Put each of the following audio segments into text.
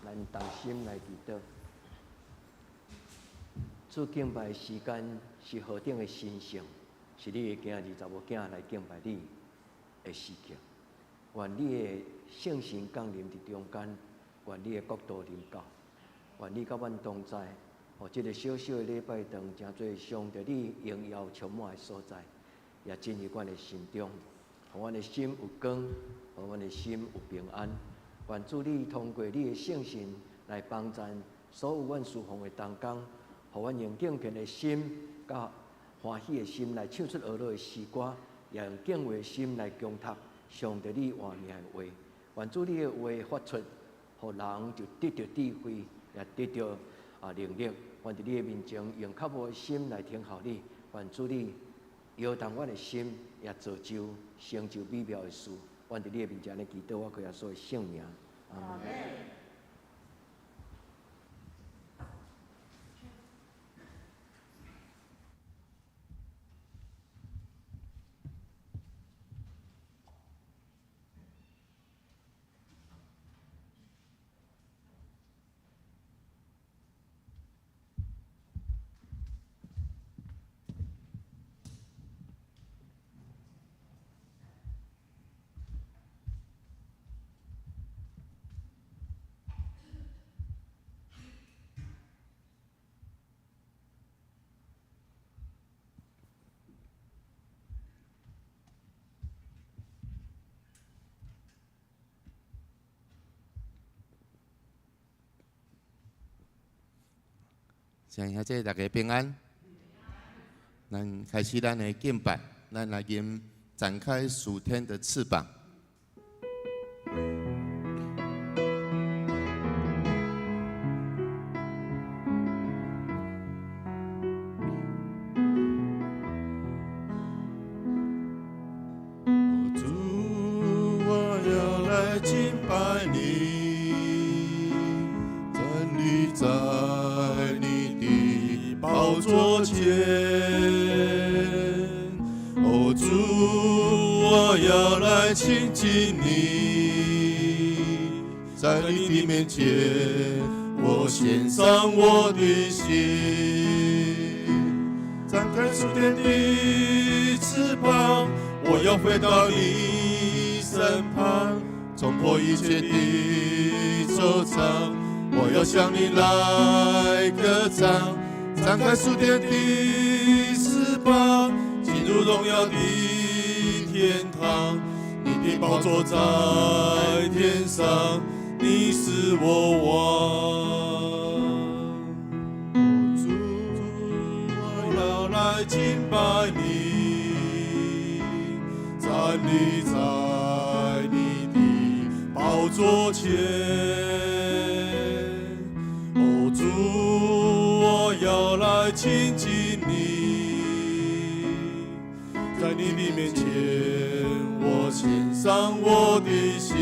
咱同心来祈祷。主敬拜时间是何等的神圣，是你的囝儿查某囝来敬拜你的时刻。愿你的圣神降临伫中间，愿你的国度临到，愿你甲阮同在，互这个小小的礼拜堂，诚做上帝你荣耀充满的所在，也进入阮的心中，互阮的心有光，互阮的心有平安。愿主你通过你的圣神来帮助所有阮侍奉的同工，互阮用敬虔的心、甲欢喜的心来唱出俄罗的诗歌，也用敬畏的心来恭读上帝你活命的话。愿主你的话发出，互人就得到智慧，也得到能力。愿伫你的面前用较无的心来听候你。愿主你摇动阮的心，也造就成就美妙的事。愿伫你的面前的祈祷，我靠耶稣的圣名，阿门。请兄姐大家平安。咱开始咱的敬拜，咱来吟展开属天的翅膀。主，我要来敬拜你，站立在你的宝座前。哦，主，我要来亲近你，在你的面前，我献上我的心，展开属天的翅膀，我要回到你身旁，冲破一切的惆怅，我要向你来歌唱，展开属天的翅膀，进入荣耀的天堂。你的宝座在天上，你是我王。主，我要来敬拜你，站立在你的宝座前。哦，主，我要来亲近你，在你的面前，我献上我的心，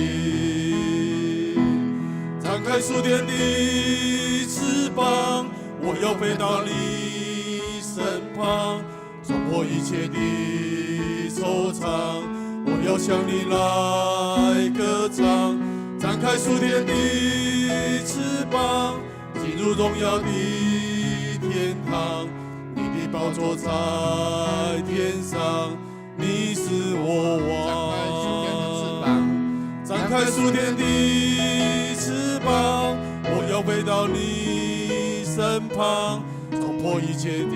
展开属天的翅膀，我要飞到你身旁，冲破一切的惆怅，我要向你来歌唱，展开属天的翅膀，进入荣耀的天堂。你的宝座在天上，你是我王。展开属天的翅膀，我要飞到你身旁，冲破一切的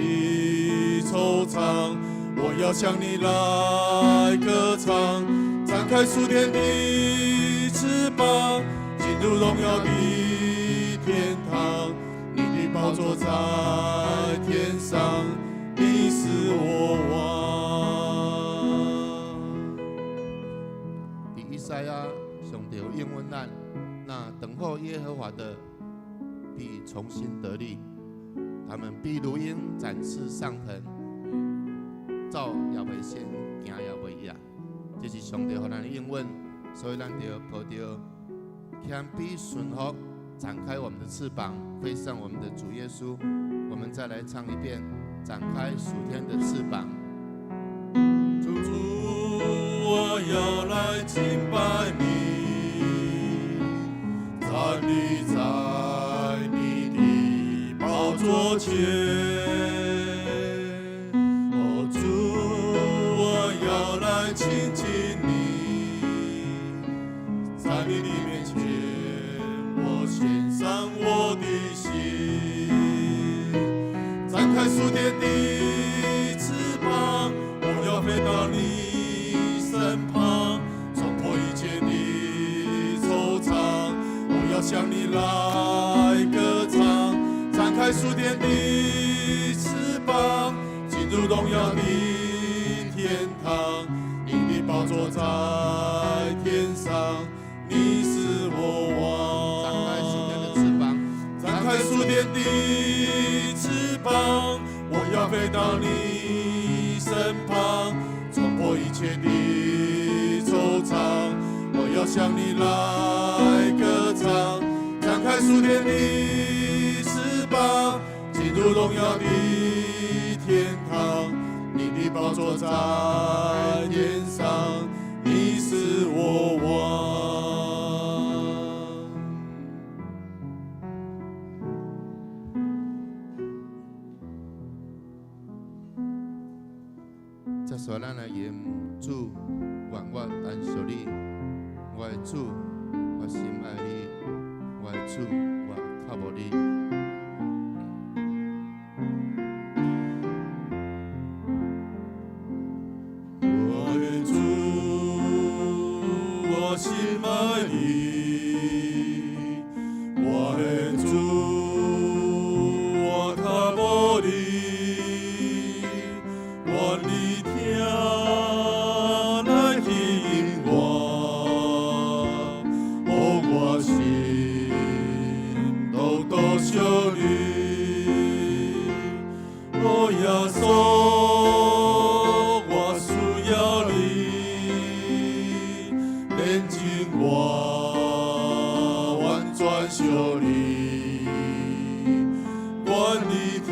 惆怅，我要向你来歌唱，展开属天的翅膀，进入荣耀的天堂。你的宝座在天上，你是我王。以赛亚上帝有应允咱，那等候耶和华的必重新得力，他们必如鹰展翅上腾，走也袂先，行也袂远。这是上帝给咱的应允，所以咱就抱着谦卑顺服，展开我们的翅膀，飞向我们的主耶稣。我们再来唱一遍，展开属天的翅膀。主，我要来敬拜你，站立在向你来歌唱，展开属天的翅膀，进入荣耀的天堂。你的宝座在天上，你是我王。展开属天的翅膀，我要飞到你身旁，冲破一切的惆怅。我要向你来歌唱，展开属天的翅膀，进入荣耀的天堂。你的宝座在天上，你是我王。接续咱来吟主，愿我单属你，我的主，我心爱你，我的主，我靠无你。我的主，我心爱你，我的主，我靠无你。我的听来听我，我心都想你。耶稣，我需要你，炼净我，完全想你。我的听。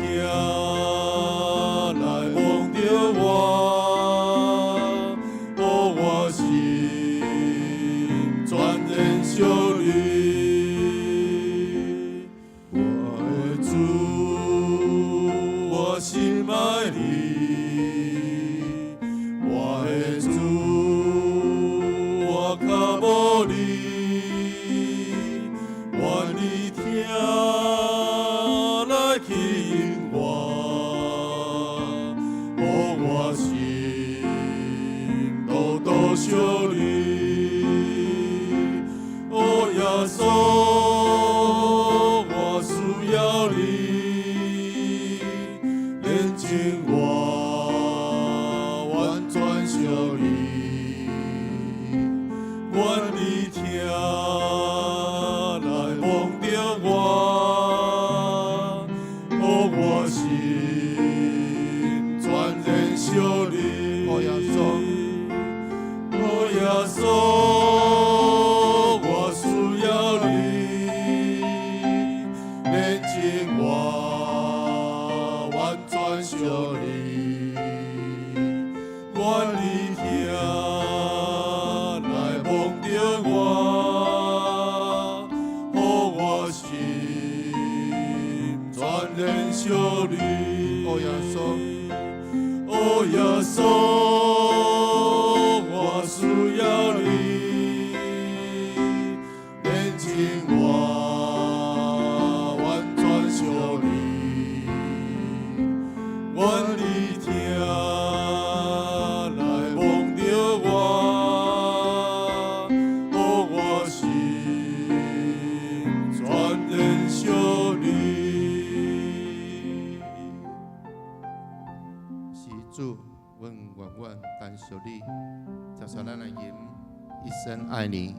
爱你，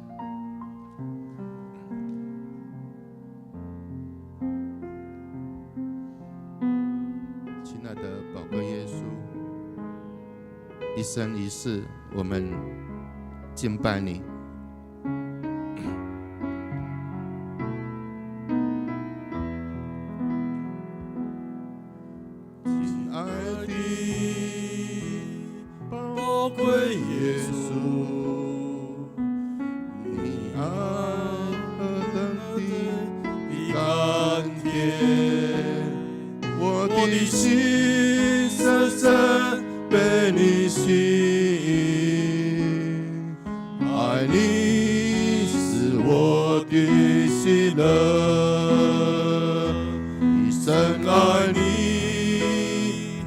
亲爱的宝贵耶稣，一生一世，我们敬拜你。亲爱的宝贵耶稣。我的心深深被你吸引，爱你是我的喜乐，一生爱你，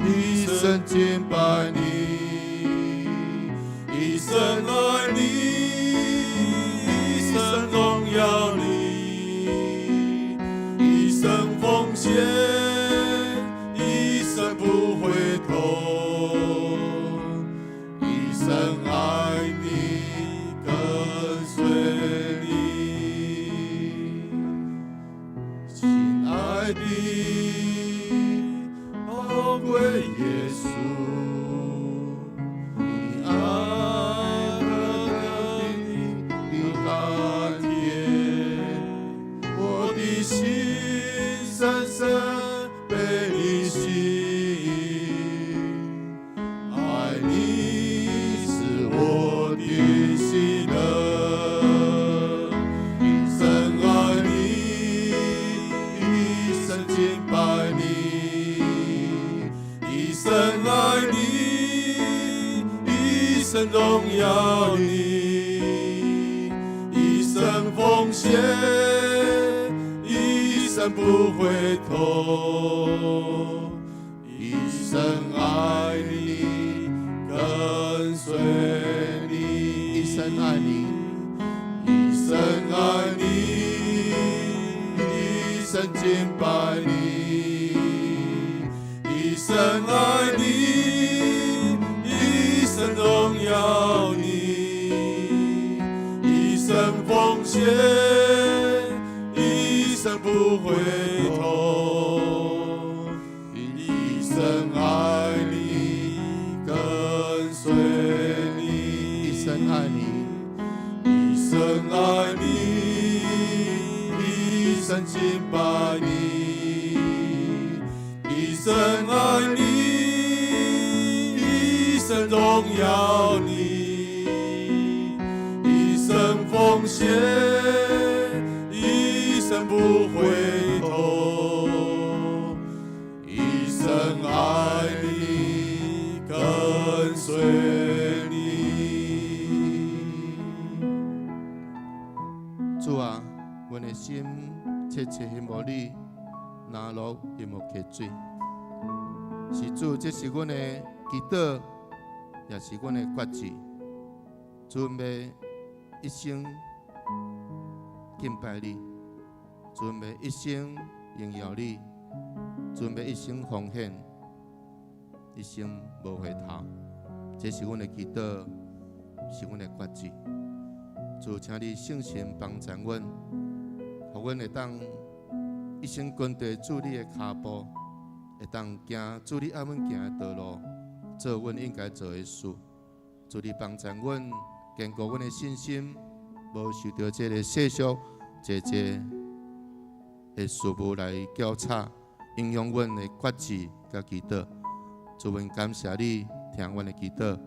一生敬拜你，一生爱你，一生荣耀你。生不回头，一生爱你，跟随你，一生爱你，一生爱你，一生敬拜你，一生爱你，一生荣耀你，一生奉献，一生不回头，一生爱你，跟随你，一生爱你，一生爱你，一生敬拜你，一生爱你，一生荣耀你，一生奉献，一生不回头，一生爱你，跟随你。主啊，阮的心切切羡慕你，哪路羡慕溪水。是主，这是阮的祈祷，也是阮的决志。主，阮要一生敬拜你，主，阮要一生荣耀你，主，阮要一生奉献，一生无回头。这是阮的祈祷，是阮的决志。主，请你圣神帮助阮，互阮会当一生跟随主你的脚步，会当行主你爱阮行的道路，做阮应该做的事。主你帮助阮，坚固阮的信心，无受到这个世俗这的事物来搅吵，影响阮的决志甲祈祷。主，阮感谢你，听阮的祈祷，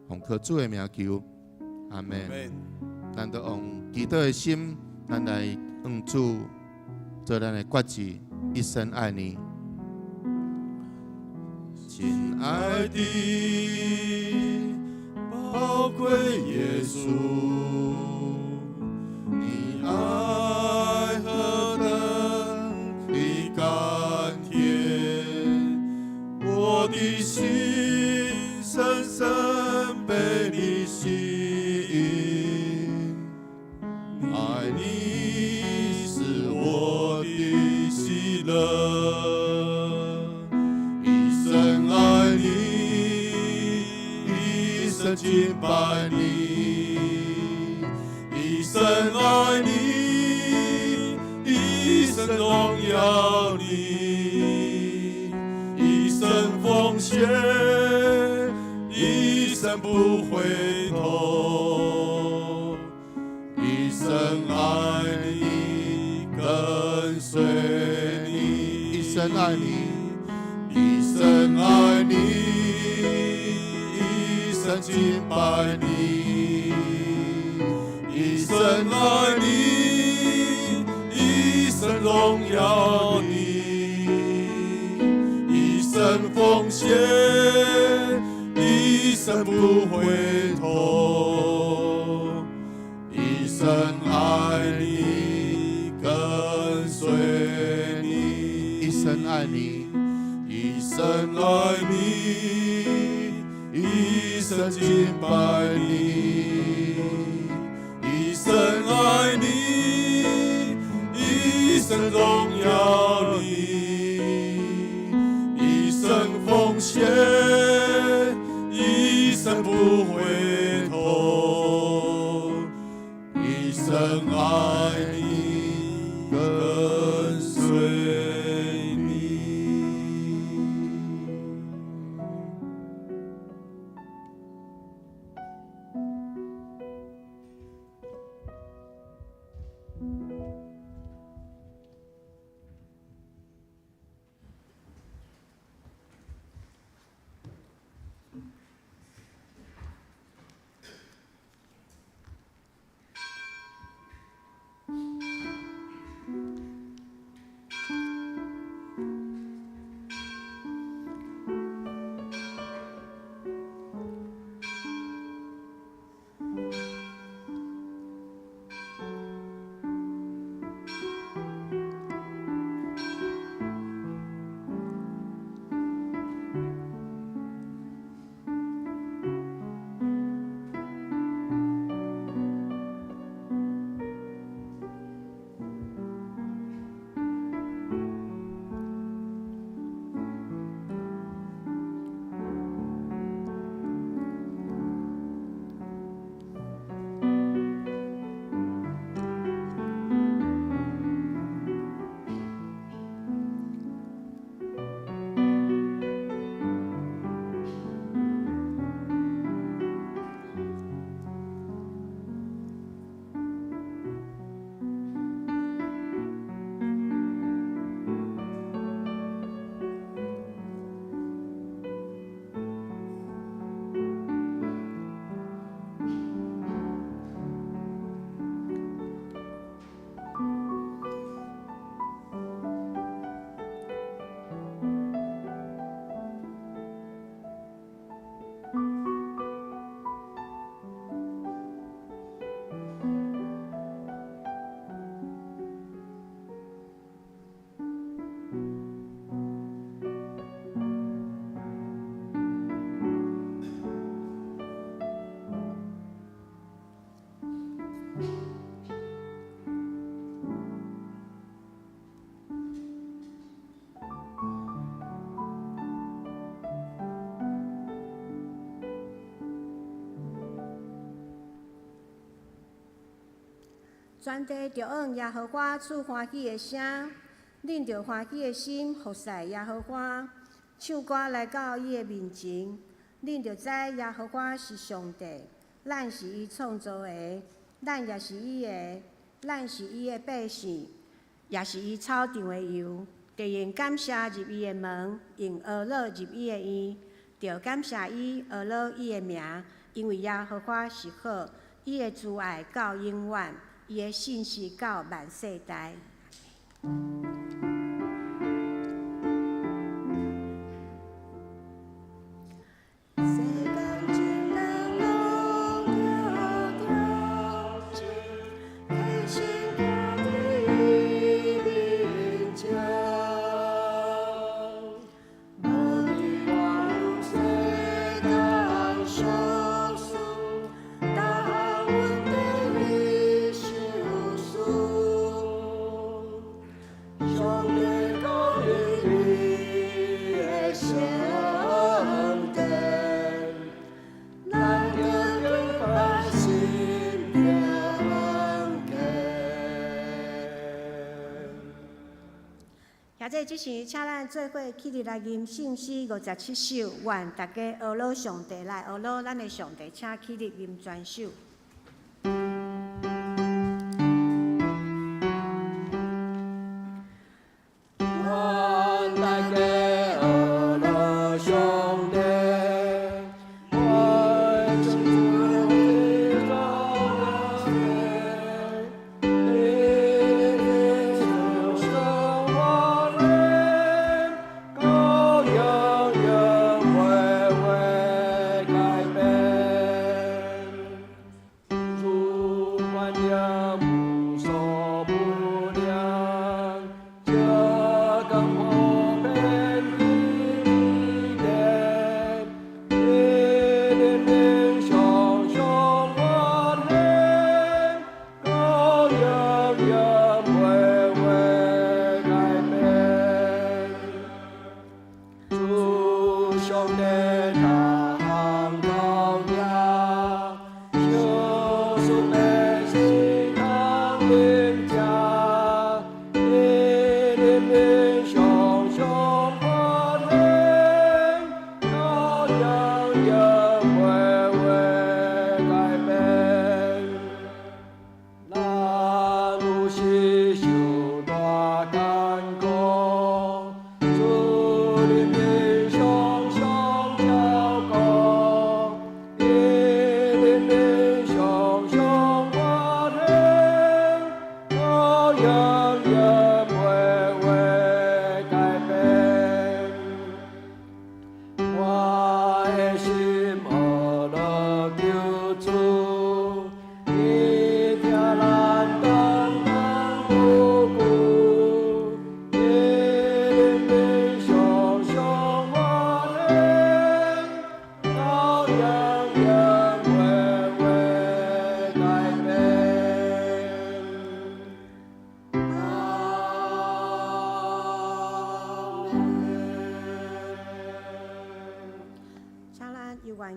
奉靠主的名求，阿门。咱都用祈祷的心，咱来向主做咱的决志，一生爱你。亲爱的宝贵耶稣，你爱何等的甘甜，我的心深深被你吸引，爱你是我的喜乐。敬拜你，一生爱你，一生荣耀你，一生奉献，一生不回头，一生爱你，跟随你，一生爱你，一生爱你。一生敬拜你，一生爱你，一生荣耀你，一生奉献，一生不回头，一生爱你，跟随你，一生爱你，一生爱你。一生敬拜你，一生爱你，一生荣耀你，一生奉献，一生不回头，一生爱你，跟随你。全地着往耶和华出欢喜的声，恁着欢喜的心服侍耶和华，唱歌来到伊的面前。恁着知耶和华是上帝，咱是伊创造的，咱也是伊的，咱是伊的百姓，也是伊草场的油。着用感谢入伊的门，用俄乐入伊的院，着感谢伊，俄乐伊的名，因为耶和华是好，伊的慈爱到永远，伊的信实到万世代。即时，请咱做伙起立来吟圣诗57首，愿大家学老上帝来学老咱的上帝，请起立吟全首。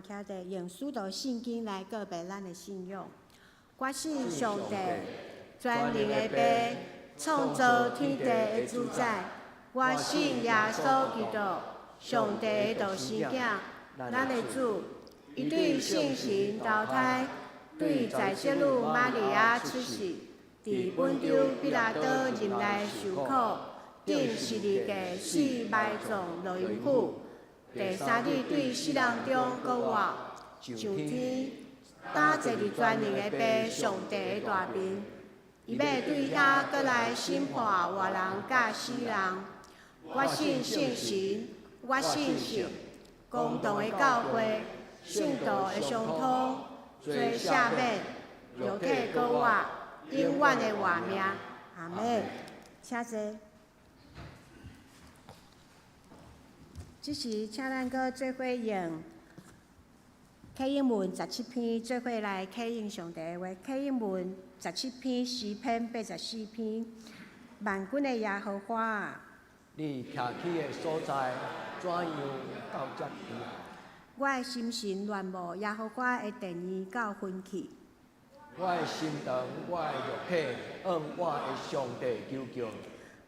徛在用书读圣经来告白咱的信仰。我信上帝，全能的爸，创造天地的主宰。我信耶稣基督，上帝的独生囝，咱的主。伊对圣神投胎，对在世女玛利亚出世，伫本州比拉多任内受苦，顶12个死埋葬落阴府。第三日对死人中搁活，上天，打坐伫全能的爸上帝的大面，伊要对遐搁来审判活人甲死人。我信圣神，我信神，公道的教会，圣道的相通，罪赦免，肉体搁活，永远的活命。阿门。请坐。即时，请咱搁做伙用启应文17篇，做伙来启应上帝的话。启应文17篇诗篇84篇，万军的耶和华，你徛起的所在怎样到这边？我的心神乱无，耶和华的殿宇到昏去。我的心肠，我的肉体，向我的上帝求救。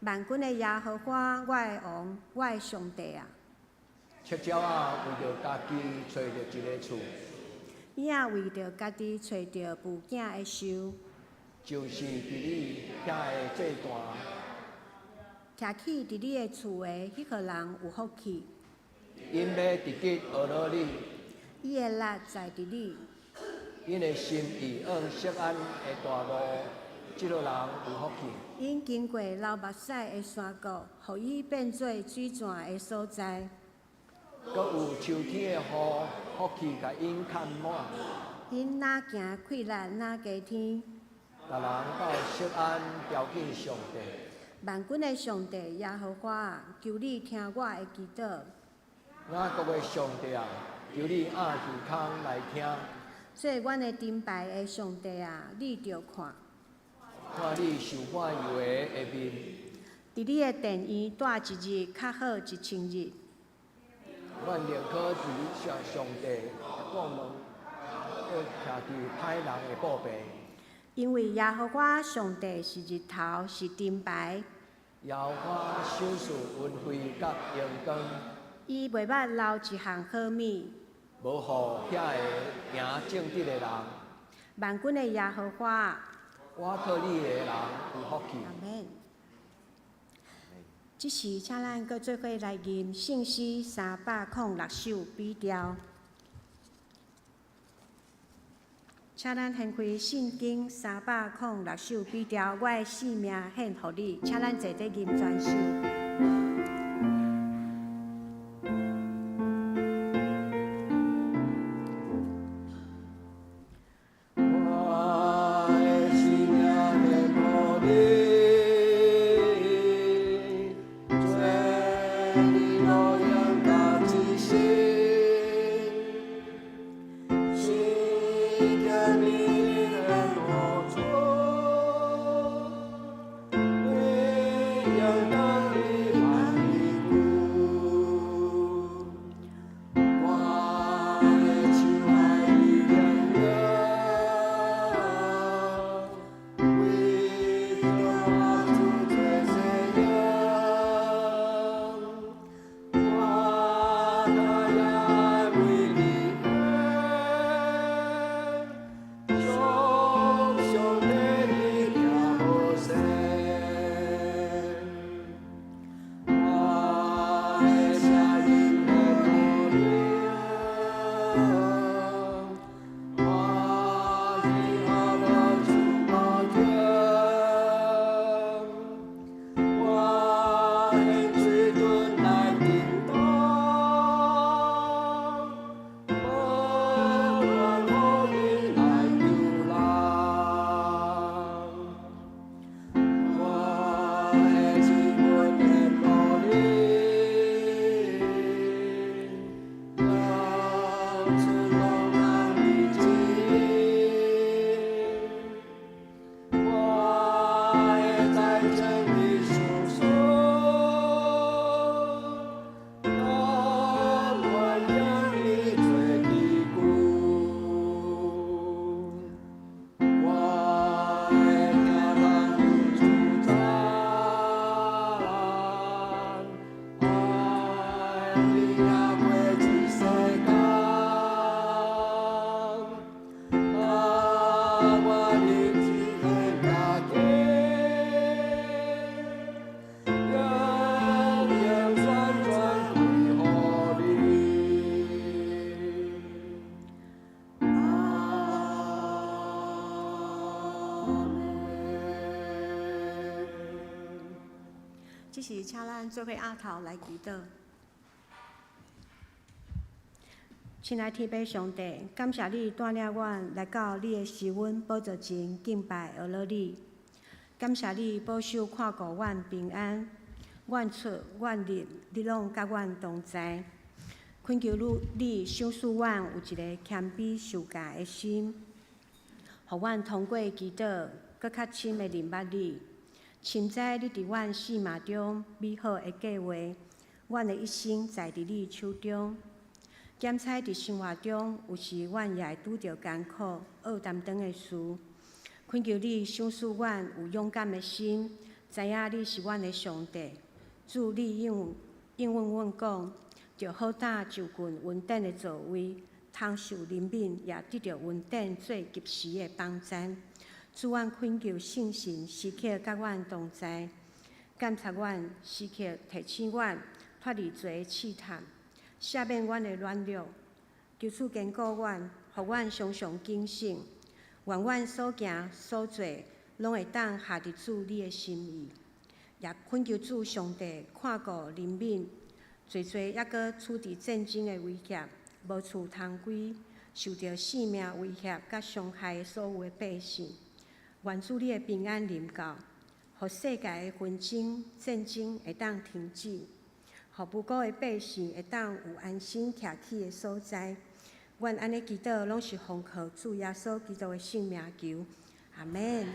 万军的耶和华，我的王，我的上帝啊！赤鸟啊，为着家己找着一个厝，影为着家己找着父囝的手，就是伫你遐的这段，徛起伫你的厝的迄个人有福气。因要直直学落你，伊的力在伫你，因的心意向锡安的大路，即个人有福气。因经过流目屎的山谷，互伊变做水泉的所在。阁有秋天的雨，福气甲因看满。因哪行快力哪加天，逐人到锡安朝见上帝。万军的上帝耶和华啊，求你听我的祈祷。雅各的上帝啊，求你按耳孔来听，做阮的顶牌的上帝啊，你着看。看你受欢迎的下面，伫你的殿院待一日，较好1000日。阮宁可伫上帝过门，要徛伫歹人的报备。因为耶和华上帝是日头，是顶牌，耶和华手术运费甲阳光，伊袂捌留一项好物。无互遐个行正直的人。万军的耶和华啊，我靠你的人有福气。阿免。即时，请咱搁做伙来念圣诗306首比调。请咱掀开圣经306首比调，我的性命献互你。请咱坐底念全首。即是请咱做伙额头来祈祷。亲爱天父上帝，感谢你带领阮来到你的施恩宝座前敬拜学乐你。感谢你保守看顾阮平安，阮出阮入，你拢甲阮同在。恳求你赏赐阮有一个谦卑受教的心，互阮通过祈祷，搁较深的认捌你。深知你伫阮生命中美好的计划，阮的一生在伫你手中。检采伫生活中，有时阮也会拄着艰苦、恶担当的事，恳求你赏赐阮有勇敢的心，知影你是阮的上帝。主，你应允阮讲，着好打就近稳定的座位，通受怜悯，也得到稳定做及时的帮衬。主，阮恳求圣神时刻甲阮同在，监察阮，时刻提醒阮脱离罪的试探，赦免阮的软弱。求主坚固阮，互阮常常警醒，愿阮所行所做，拢会当下伫主你的心意。也恳求主上帝看顾怜悯，侪侪抑搁处伫战争的威胁，无厝通归，受到性命威胁甲伤害的所有的百姓。愿主你的平安临到，互世界的纷争、战争会当停止，互无辜的百姓会当有安心徛起的所在。阮安尼祈祷，拢是奉靠主耶稣基督的圣名求，阿门。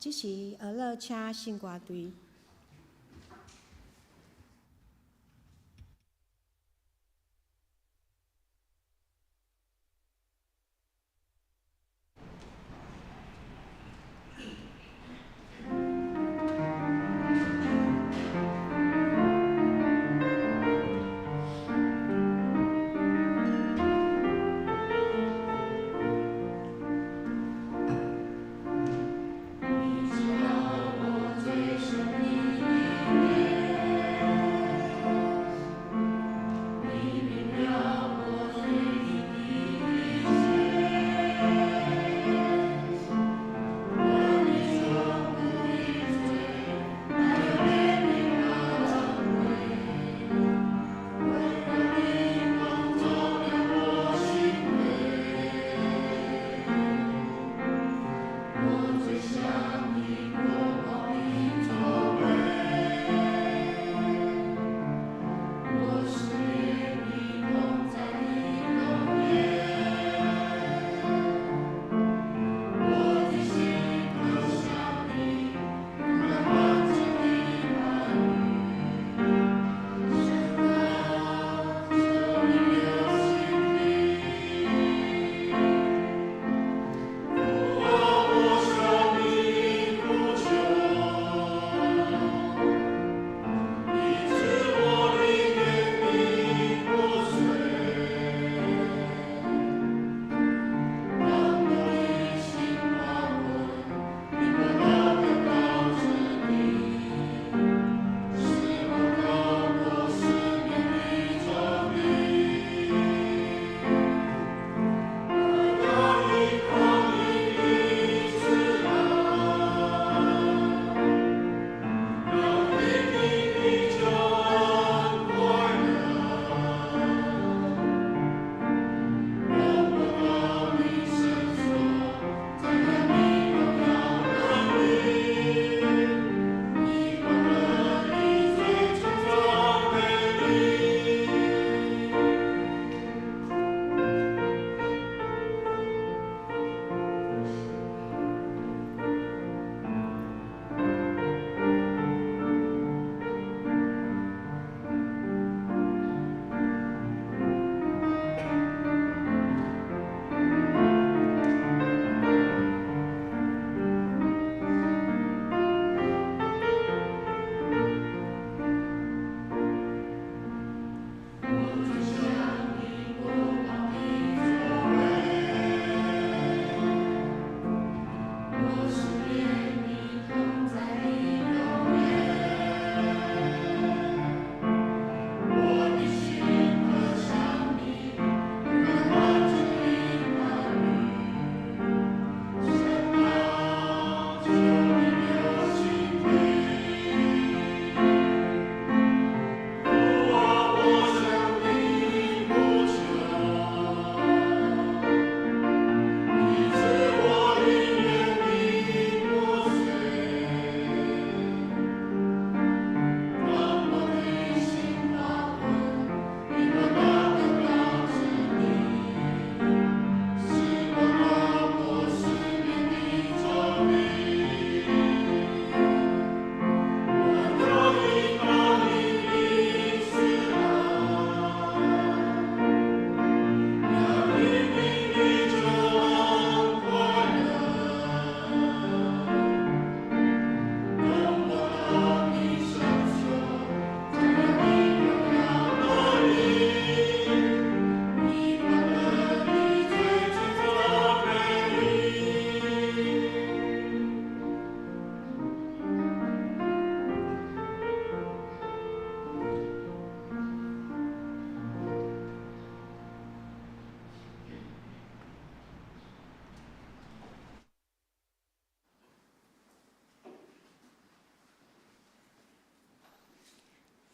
这是俄勒车圣歌队。你知道我最深。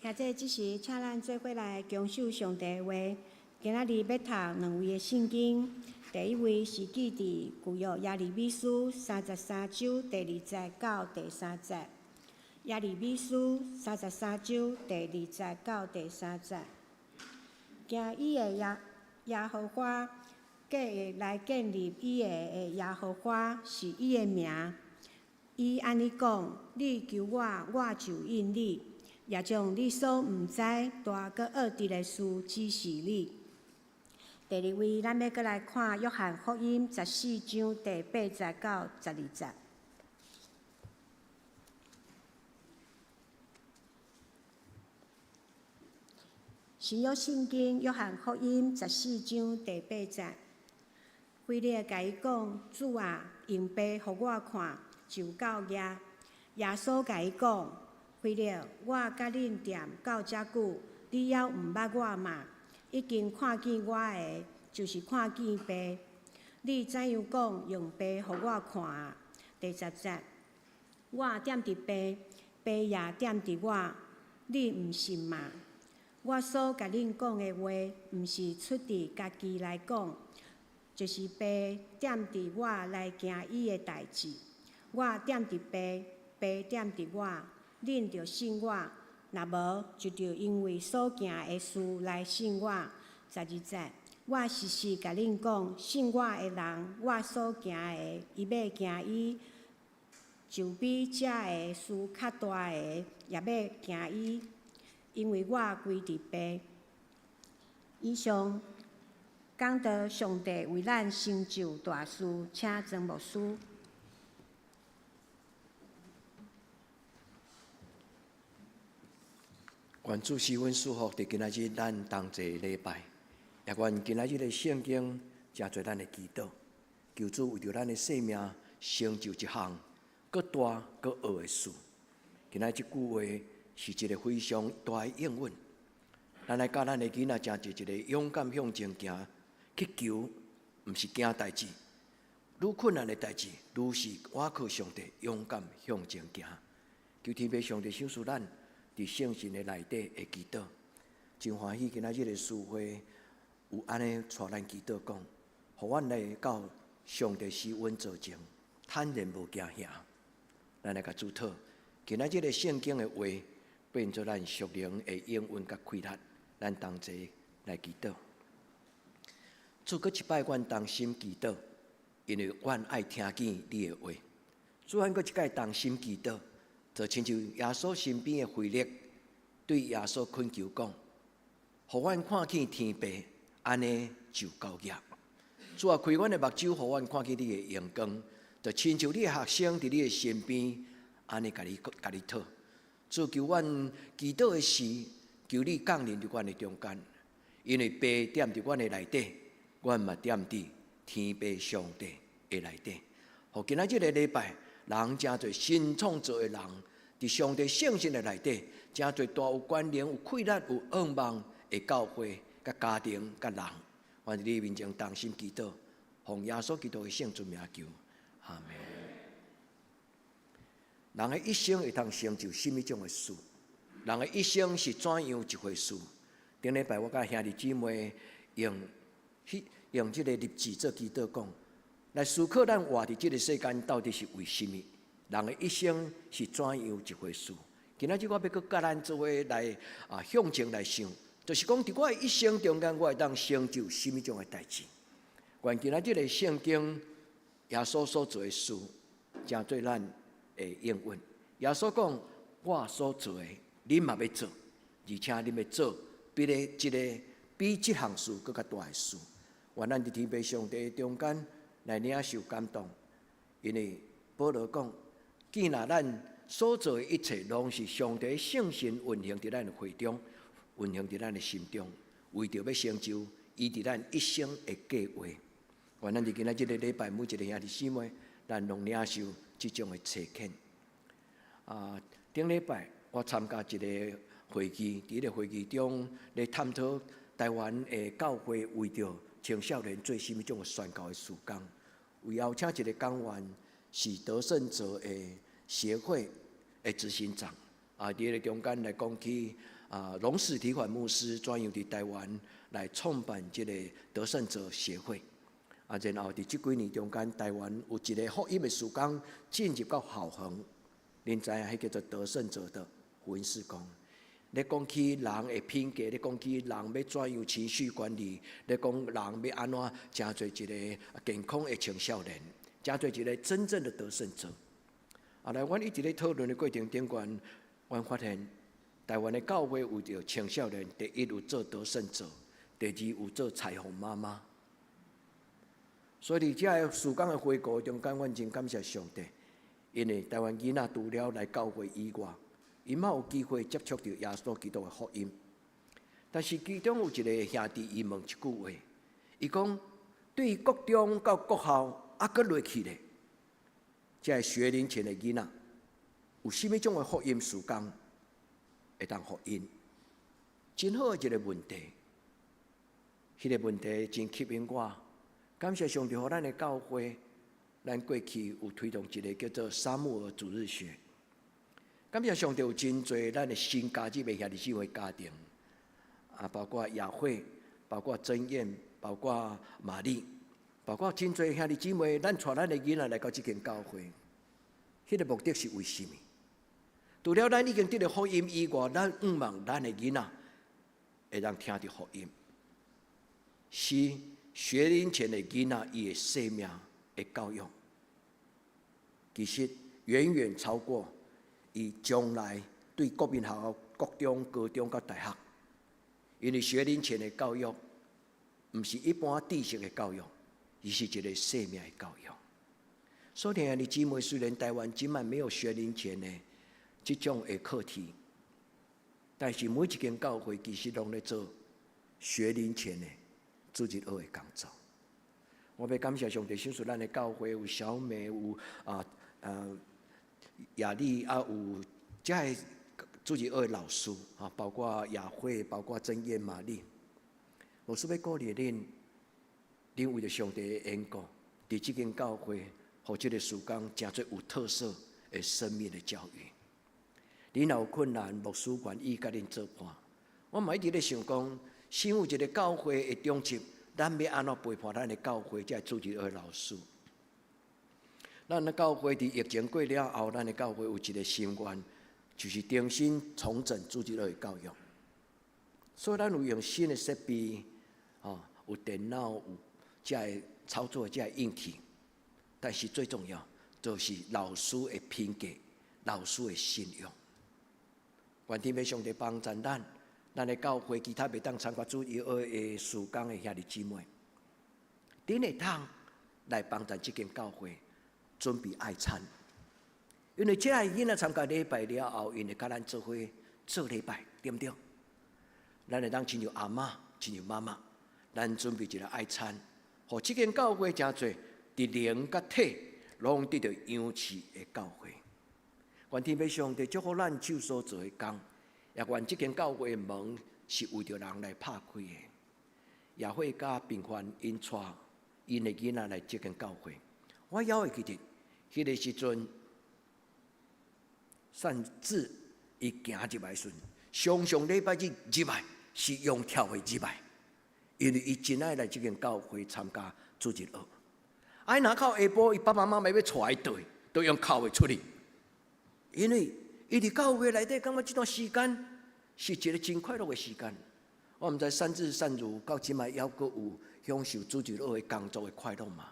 现在即时，请咱做伙来恭守上帝的话。今仔日要读2位的圣经，第一位是记伫旧约耶利米书33章第2节到第3节。耶利米书33章第2节到第3节。行伊的耶和华，过会来建立伊的耶和华是伊的名。伊安尼讲：你求我，我就应你，也将你所毋知大搁恶直的事指示你。第二位，咱要搁来看约翰福音14章第8节到12节。新约圣经约翰福音14章第8节，腓力甲伊讲：主啊，用杯互我看，就到遐。耶稣甲伊讲：腓力，我甲恁踮到遮久，你还毋捌我嘛？已经看见我的，就是看见爸。你怎样讲用爸互我看啊？第10节，我踮伫爸，爸也踮伫我，你毋信嘛？我所甲恁讲的话，毋是出自家己来讲，就是爸踮伫我来行伊的代志。我踮伫爸，爸踮伫我，恁着信我。若无，就着因为所行的事来信我。12节，我实实甲恁讲，信我的人，我所行的，伊要行伊，就比遮的事较大的，也要行伊，因为我归伫爸。以上讲到上帝为咱成就大事，请曾牧师。愿主赐阮祝福，伫今仔日咱同齐礼拜，也愿今仔日的圣经成做咱的祈祷，求主为着咱的生命成就一项搁大搁恶的事。今仔即句话是一个非常大的应允，咱来教咱的囡仔成就一个勇敢向前行，去求，毋是惊代志，愈困难的代志，愈是倚靠上帝勇敢向前行。求天父上帝赏赐咱。伫圣神的内底会祈祷，真欢喜今仔日的聚会有安尼带咱祈祷讲，互阮来到上帝施恩造情，坦然无惊吓。咱来甲主祷，今仔日的圣经的话变做咱属灵的应允甲开力，咱同齐来祈祷。主搁一摆，阮同心祈祷，因为阮爱听见你的话。主，阮搁一摆同心祈祷。就亲像耶稣身边的腓力对耶稣恳求讲：，互阮看见天父，安尼就够业。主啊，开阮的目睭，互阮看见你的阳光，就亲像你的学生伫你的身边，安尼甲你讨。主求阮祈祷的时，求你降临伫阮的中间，因为爸踮伫阮的内底，阮嘛踮伫天父上帝的内底。互今仔日的礼拜。人真侪新创造的人，伫上帝圣神的内底，真侪大有关联、有气力、有愿望的教会、甲家庭、甲人，我伫你面前同心祈祷，奉耶稣基督的圣尊名求，阿门。人的一生会通成就什么种的事？人的一生是怎样一回事？顶礼拜我甲兄弟姊妹用这个日子做祈祷讲。来思考咱活伫这个世间到底是为什么？人的一生是怎样一回事？今仔日我要搁甲咱做伙来向前来想，就是讲伫我的一生中间，我会当成就什么种的代志？愿今仔日的圣经，耶稣所做的事，真对咱会应允。耶稣讲：我所做的，恁嘛要做，而且恁要做比这项事搁较大的事。愿咱伫天父上帝中间。来领受感动，因为保罗讲，既然咱所做的一切，拢是上帝圣神运行伫咱的会中，运行伫咱的心中，为着要成就伊伫咱一生的计划。愿咱伫今仔日个礼拜，每一个兄弟姊妹，咱拢领受即种的切恳。顶礼拜我参加一个会议，伫个会议中来探讨台湾的教会为着青少年做什么种的宣教的事工。有邀请一个讲员是得胜者的协会的执行长，伫个中间来讲起龙氏提款牧师转由伫台湾来创办这个得胜者协会。然后伫这几年中间，台湾有一个福音的事工进入到校园，恁知影迄叫做得胜者的福音事工。咧讲起人的品格，咧讲起人要怎样情绪管理，咧讲人要安怎真做一个健康的青少年，真做一个真正的得胜者。来，阮一直咧讨论的过程中间，阮发现台湾的教会有着青少年，第一有做得胜者，第二有做彩虹妈妈。所以，这个事工的回顾中间，阮真感谢上帝，因为台湾囡仔除了来教会以外，伊嘛有机会接触到耶稣基督的福音。但是其中有一个兄弟，伊问一句话，伊讲：对于国中到国校搁落去咧，这个学龄前的囡仔，有甚物种的福音事工会当福音？真好的一个问题，迄个问题真吸引我。感谢上帝，互咱的教会，咱过去有推动一个叫做沙漠尔主日学。感谢上帝，有真侪咱的新加入的兄弟姊妹家庭，包括雅慧，包括真燕，包括玛丽，包括真侪兄弟姊妹，咱带咱的囡仔来到这间教会，迄个目的是为什么？除了咱已经得到福音以外，咱希望咱的囡仔会当听到福音，是学龄前的囡仔伊的生命的教育，其实远远超过伊将来对国民学校、国中、高中到大学，因为学龄前的教育，毋是一般知识的教育，而是一个生命的教育。所以，兄弟姊妹，虽然台湾今晚没有学龄前的这种的课题，但是每一间教会其实拢在做学龄前的主日学的工作。我要感谢上帝，享受咱的教会有小美，有雅丽，有这些主日学的老师包括雅慧，包括真燕、玛丽。我是要鼓励恁为着上帝的缘故，伫这间教会，互这个事工真做有特色的生命的教育。恁若有困难，牧师愿意甲恁做伴。我嘛一直咧想讲，身有一个教会的中心，咱要安怎陪伴咱的教会，这主日学老师？咱的教会伫疫情过了后，咱的教会有一个心愿，就是重新重整主日学的教育。所以咱有用新的设备，有电脑，有这操作这硬体，但是最重要就是老师的品格、老师的信用。愿天父上帝帮助咱的教会其他袂当参加主日学的事工的兄弟姊妹，恁会当来帮助这间教会准备爱餐，因为这些囡仔参加礼拜了后，因会甲咱做伙做礼拜，对不对？咱会当亲像阿嬷、亲像妈妈，咱准备一个爱餐，互这间教会真侪伫灵甲体拢得到养饲的教会。愿天父上帝祝福咱手所做的工，也愿这间教会的门是为着人来拍开的，也会甲平凡因带因的囡仔来这间教会。我还会记得，迄个时阵，擅自伊行入来时，常常礼拜日入来是用跳的入来，因为伊真爱来这间教会参加主日学。若到下晡，伊爸爸妈妈要带伊倒，都用哭的出去，因为伊伫教会内底感觉这段时间是一个真快乐的时间。我毋知善智善如到即卖还阁有享受主日学的工作的快乐嘛？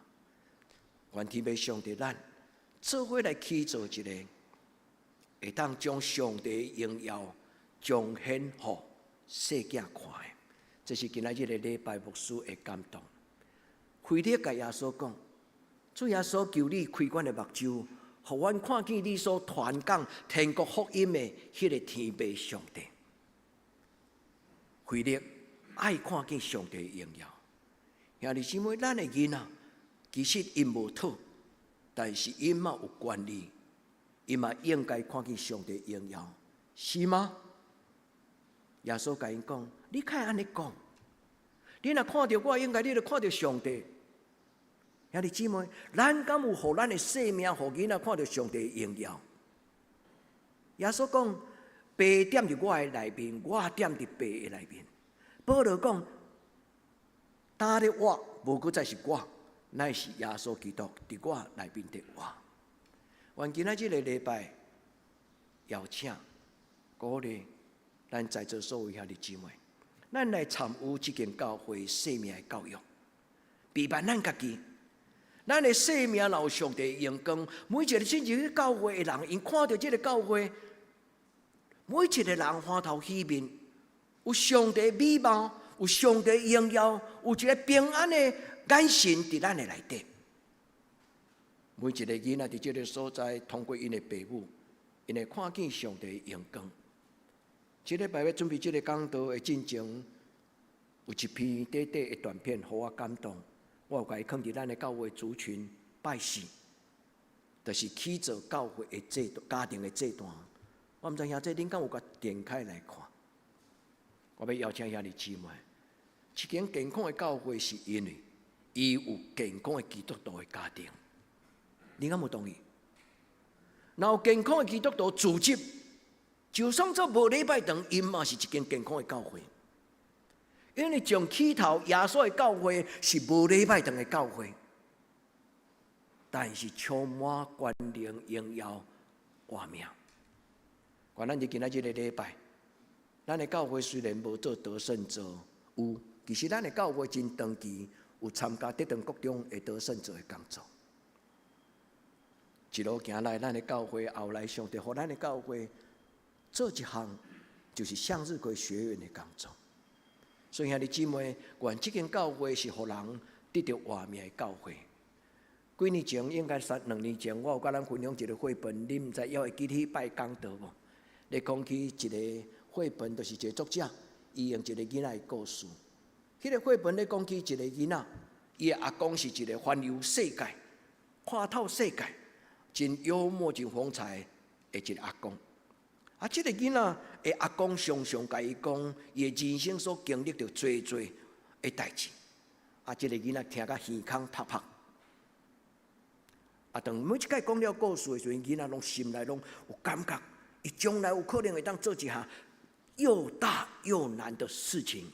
愿天父上帝咱做伙来起造一个，会当将上帝的荣耀彰显予世界看的。这是今仔日的礼拜牧师的感动。腓力甲耶稣讲：主耶稣求你开阮的目睭，互阮看见你所传讲天国福音的迄个天父上帝。腓力爱看见上帝的荣耀。兄弟姊妹，咱的囡仔其实因无讨，但是因嘛有权利，因嘛应该看见上帝的荣耀，是吗？耶稣甲因讲：你较安尼讲，你若看到我，应该你就看到上帝。兄弟姊妹，咱敢有互咱的生命，互囡仔看到上帝的荣耀？耶稣讲：爸踮伫我的内面，我踮伫爸的内面。保罗讲，今日我无搁再是我，乃是耶稣基督伫我内面的我。愿今仔日个礼拜，邀请、鼓励咱在座所有兄弟姊妹，咱来参与这间教会生命的教育，陪伴咱家己。咱的生命若有上帝的阳光，每一个进入去教会的人，因看到这个教会，每一个人欢头喜面，有上帝的美貌，有上帝的荣耀，有一个平安的眼神伫咱的内底。每一个囡仔伫这个所在，通过因的父母，因会看见上帝的阳光。这礼拜要准备这个讲道的进前，有一篇短短的短片，互我感动。我有甲伊放伫咱的教会族群拜师，就是起造教会的这家庭的这段。我毋知影这恁敢有甲点开来看？我要邀请兄弟姊妹，一间健康的教会是因为伊有健康的基督徒的家庭。你敢无同意？若有健康的基督徒组织，就算做无礼拜堂，因嘛是一间健康的教会。因为从起头，耶稣的教会是无礼拜堂的教会，但是充满权能、荣耀、活命。咱就今仔日个礼拜，咱的教会虽然无做得胜者，有，其实咱的教会真长期有参加得到各种的得胜者的工作。一路行来，咱的教会后来上帝互咱的教会做一项，就是向日葵学院的工作。所以兄弟姊妹，愿这间教会是互人得到活命的教会。几年前，应该2年前，我有甲咱分享一个绘本，你毋知还会记起拜讲道无？你讲起一个绘本，就是一个作者，伊用一个囡仔的故事。迄个绘本咧讲起一个囡仔，伊的阿公是一个环游世界、看透世界、真幽默、真风采的一个阿公。啊，这个囡仔的阿公常常甲伊讲，伊的人生所经历着多的代志。啊，这个囡仔听甲耳孔啪啪。啊，当每一摆讲了故事的时候，囡仔拢心内拢有感觉，伊将来有可能会当做一项又大又难的事情。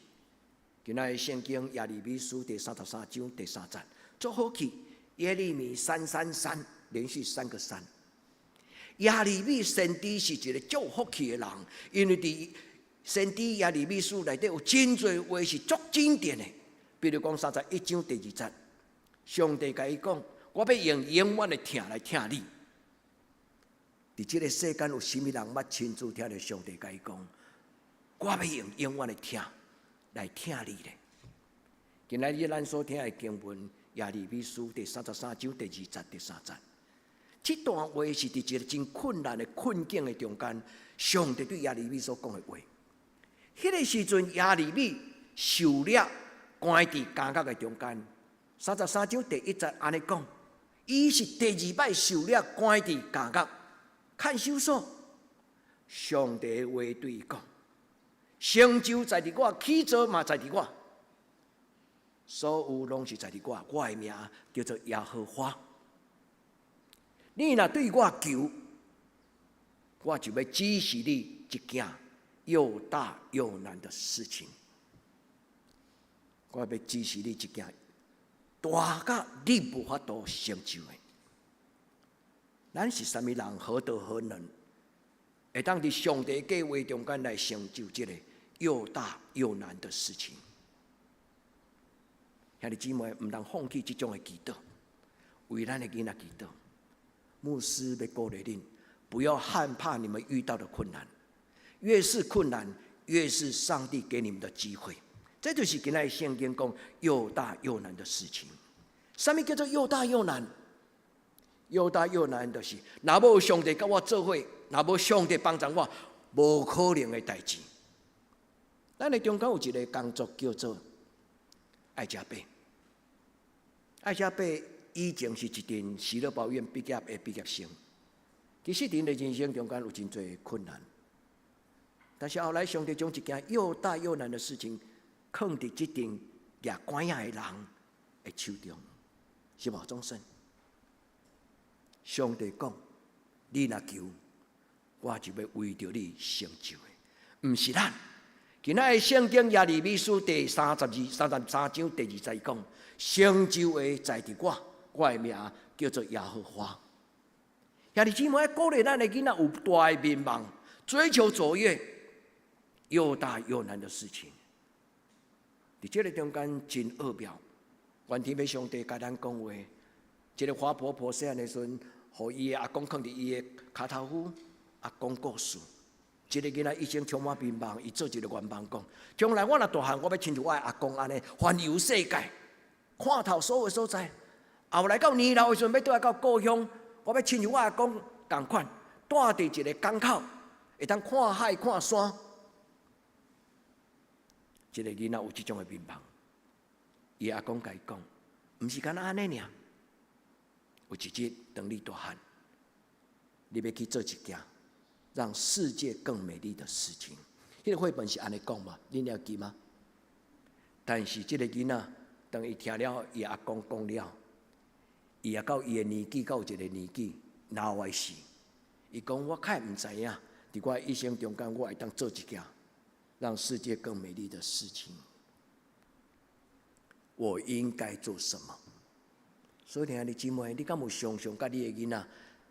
今仔圣经耶利米书第33章第3节，做好起耶利米333，连续3个3。耶利米先知是一个足福气的人，因为伫先知耶利米书内底有真侪话是足经典的。比如讲31章第2节，上帝甲伊讲：“我要用永远的听来听你。”伫这个世间有甚物人捌亲自听到上帝甲伊讲：“我要用永远的听来听你咧。”今仔日咱所听的经文，耶利米书第33章第2节第3节。这段话是伫一个真困难的困境的中间，上帝对耶利米所讲的话。迄个时阵，耶利米受了关伫监狱的中间。33章第1节安尼讲，伊是第2摆受了关伫监狱，看守所。上帝的话对伊讲：成就在伫我，起造嘛在伫我，所有拢是在伫我。我的名叫做耶和华。你若对我求，我就要指示你一件又大又难的事情。我要指示你一件大到你无法度成就的。咱是啥物人？何德何能，会当伫上帝计划中间来成就这个又大又难的事情？兄弟姊妹，唔通放弃这种的祈祷，为咱的囡仔祈祷。牧师要鼓励恁，不要害怕你们遇到的困难，越是困难，越是上帝给你们的机会。这就是今仔圣经讲又大又难的事情。什么叫做又大又难？又大又难，就是若无上帝甲我做伙，若无上帝帮助我，无可能的代志。咱的中间有一个工作叫做爱吃饱。爱吃饱以前是一阵喜乐保院毕业的毕业生。其实人的人生中间有真多困难，但是后来上帝将一件又大又难的事情放伫这阵掠关仔的人的手中，是无总算。上帝讲：你若求，我就要为着你成就的，毋是咱。今仔的圣经耶利米书第33章第20节讲，成就的在伫我的名叫做耶和华。兄弟姊妹，鼓励咱的囡仔有大的面望，追求卓越，又大又难的事情。伫这个中间真奥妙，愿天父上帝甲咱讲话。这个花婆婆细汉的时阵，互伊的阿公放伫伊的骹头夫，阿公故事。这个囡仔一生充满迷茫，伊做一个愿望讲：将来我若大汉，我要亲像我的阿公安尼，环游世界，看透所有所在。后来到年老的时阵，要倒来到故乡，我要亲像我阿公同款，住伫一个港口，会当看海看山。这个囡仔有这种的迷茫，伊阿公甲伊讲：毋是干安尼尔，有一日等你大汉，你要去做一件让世界更美丽的事情。迄个绘本是安尼讲嘛？恁了记吗？但是这个囡仔，当伊听了伊阿公讲了，伊也到伊的年纪，到有一个年纪老的时，伊讲我较毋知影，伫我一生中间，我会当做一件让世界更美丽的事情。我应该做什么？所以兄弟姊妹，你敢有常常甲你的囡仔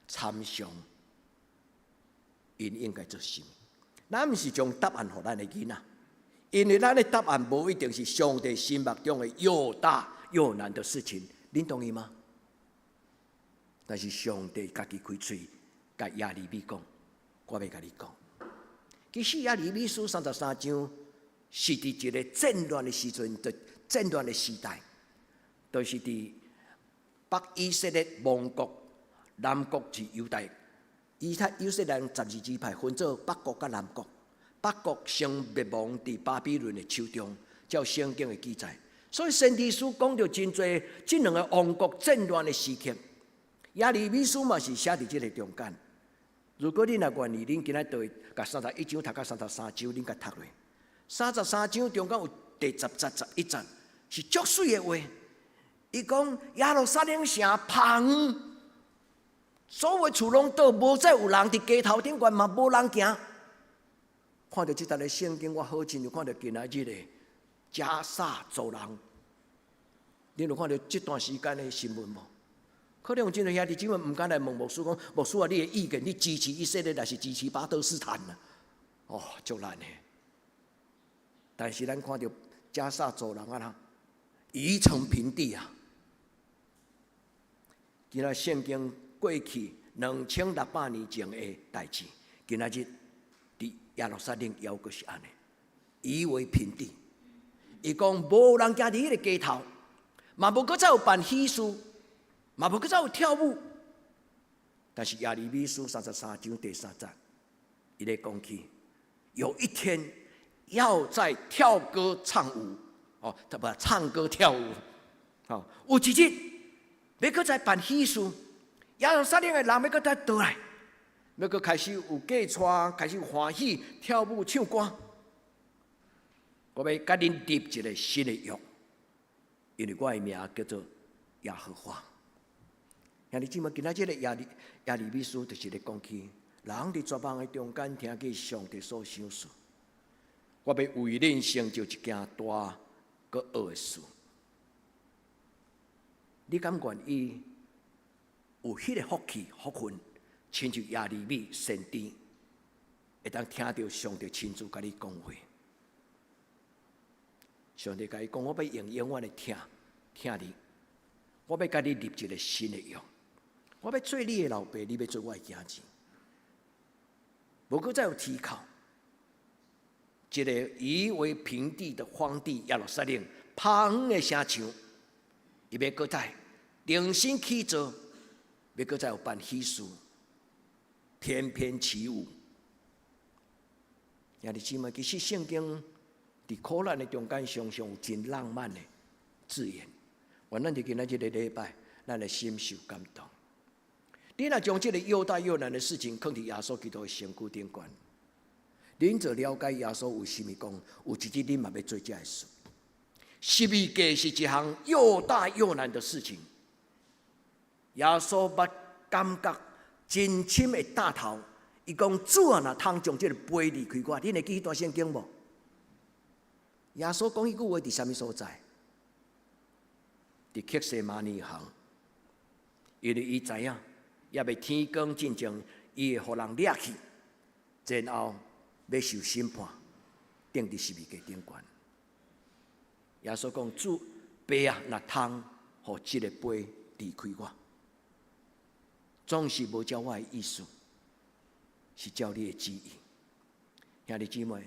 参详？因应该做什么？咱毋是将答案互咱的囡仔，因为咱的答案无一定是上帝心目中的又大又难的事情。恁同意吗？但是上帝家己开嘴，甲耶利米讲：我要甲你讲。其实耶利米书33章是伫一个战乱的时阵，战乱的时代，就是伫北以色列亡国，南国是犹大。以色列人12支派分做北国甲南国，北国先灭亡伫巴比伦的手中，照圣经的记载。所以先知书讲到真侪这两个王国战乱的时刻，耶利米书嘛是写伫这个中间。如果恁若愿意，恁今仔就会甲31章读到33章，恁甲读落。33章中间有第10节、11节是足水的话，伊讲耶路撒冷城芳。所有厝拢倒，无再有人伫街头顶悬，嘛无人行。看到这段的圣经，我好亲就看到今仔日的加沙走廊。恁有看到这段时间的新闻无？可能有真侪兄弟姊妹毋敢来问牧师讲，牧师啊，你的意见，你支持以色列还是支持巴勒斯坦啊？哦，足难的。但是咱看到加沙走廊啊，夷成平地啊。今仔圣经。过去2600年前的代志，今仔日伫耶路撒冷犹阁是安尼，夷为平地。伊讲无人行伫迄个街头，嘛无搁再有办喜事，嘛无搁再有跳舞。但是耶利米书33章第3节，伊咧讲起，有一天要在跳歌唱舞，哦，他不唱歌跳舞，哦，有一日要搁再办喜事。耶路撒冷的人要搁再倒来，要搁开始有嫁娶，开始有欢喜跳舞唱歌。我要甲恁立一个新的约，因为我的名叫做耶和华。兄弟姊妹，今仔日的耶利米书就是咧讲起，人伫绝望的中间听见上帝所想事。我要为恁成就一件大搁恶的事。你敢愿意？有迄个福气、福分，亲像耶利米先知，会当听到上帝亲自甲你讲话。上帝甲伊讲：我要永远的听你，我要甲你立一个新的约，我要做你的老爸，你要做我的囝子。无搁再有依靠，一个夷为平地的荒地耶路撒冷，芳的城墙，伊要搁再重新起造。要搁再有办喜事，翩翩起舞。兄弟姊妹，其实圣经伫苦难的中间，常常有真浪漫的字眼。愿咱伫今仔日的礼拜，咱来深受感动。你若将这个又大又难的事情放伫耶稣基督的身躯顶悬，恁就了解耶稣为什么讲有一日恁嘛要做这个事。十字架是一项又大又难的事情。耶稣捌感觉真深的大头，伊讲主啊，若通将这个杯离开我，恁会记迄段圣经无？耶稣讲迄句话伫啥物所在？伫克西马尼行，因为伊知影，也未天光进前，伊会互人掠去，然后要受审判，钉伫十字架顶悬。耶稣讲主杯啊，若通互即个杯离开我，总是无照我的意思，是照你的旨意。兄弟姊妹，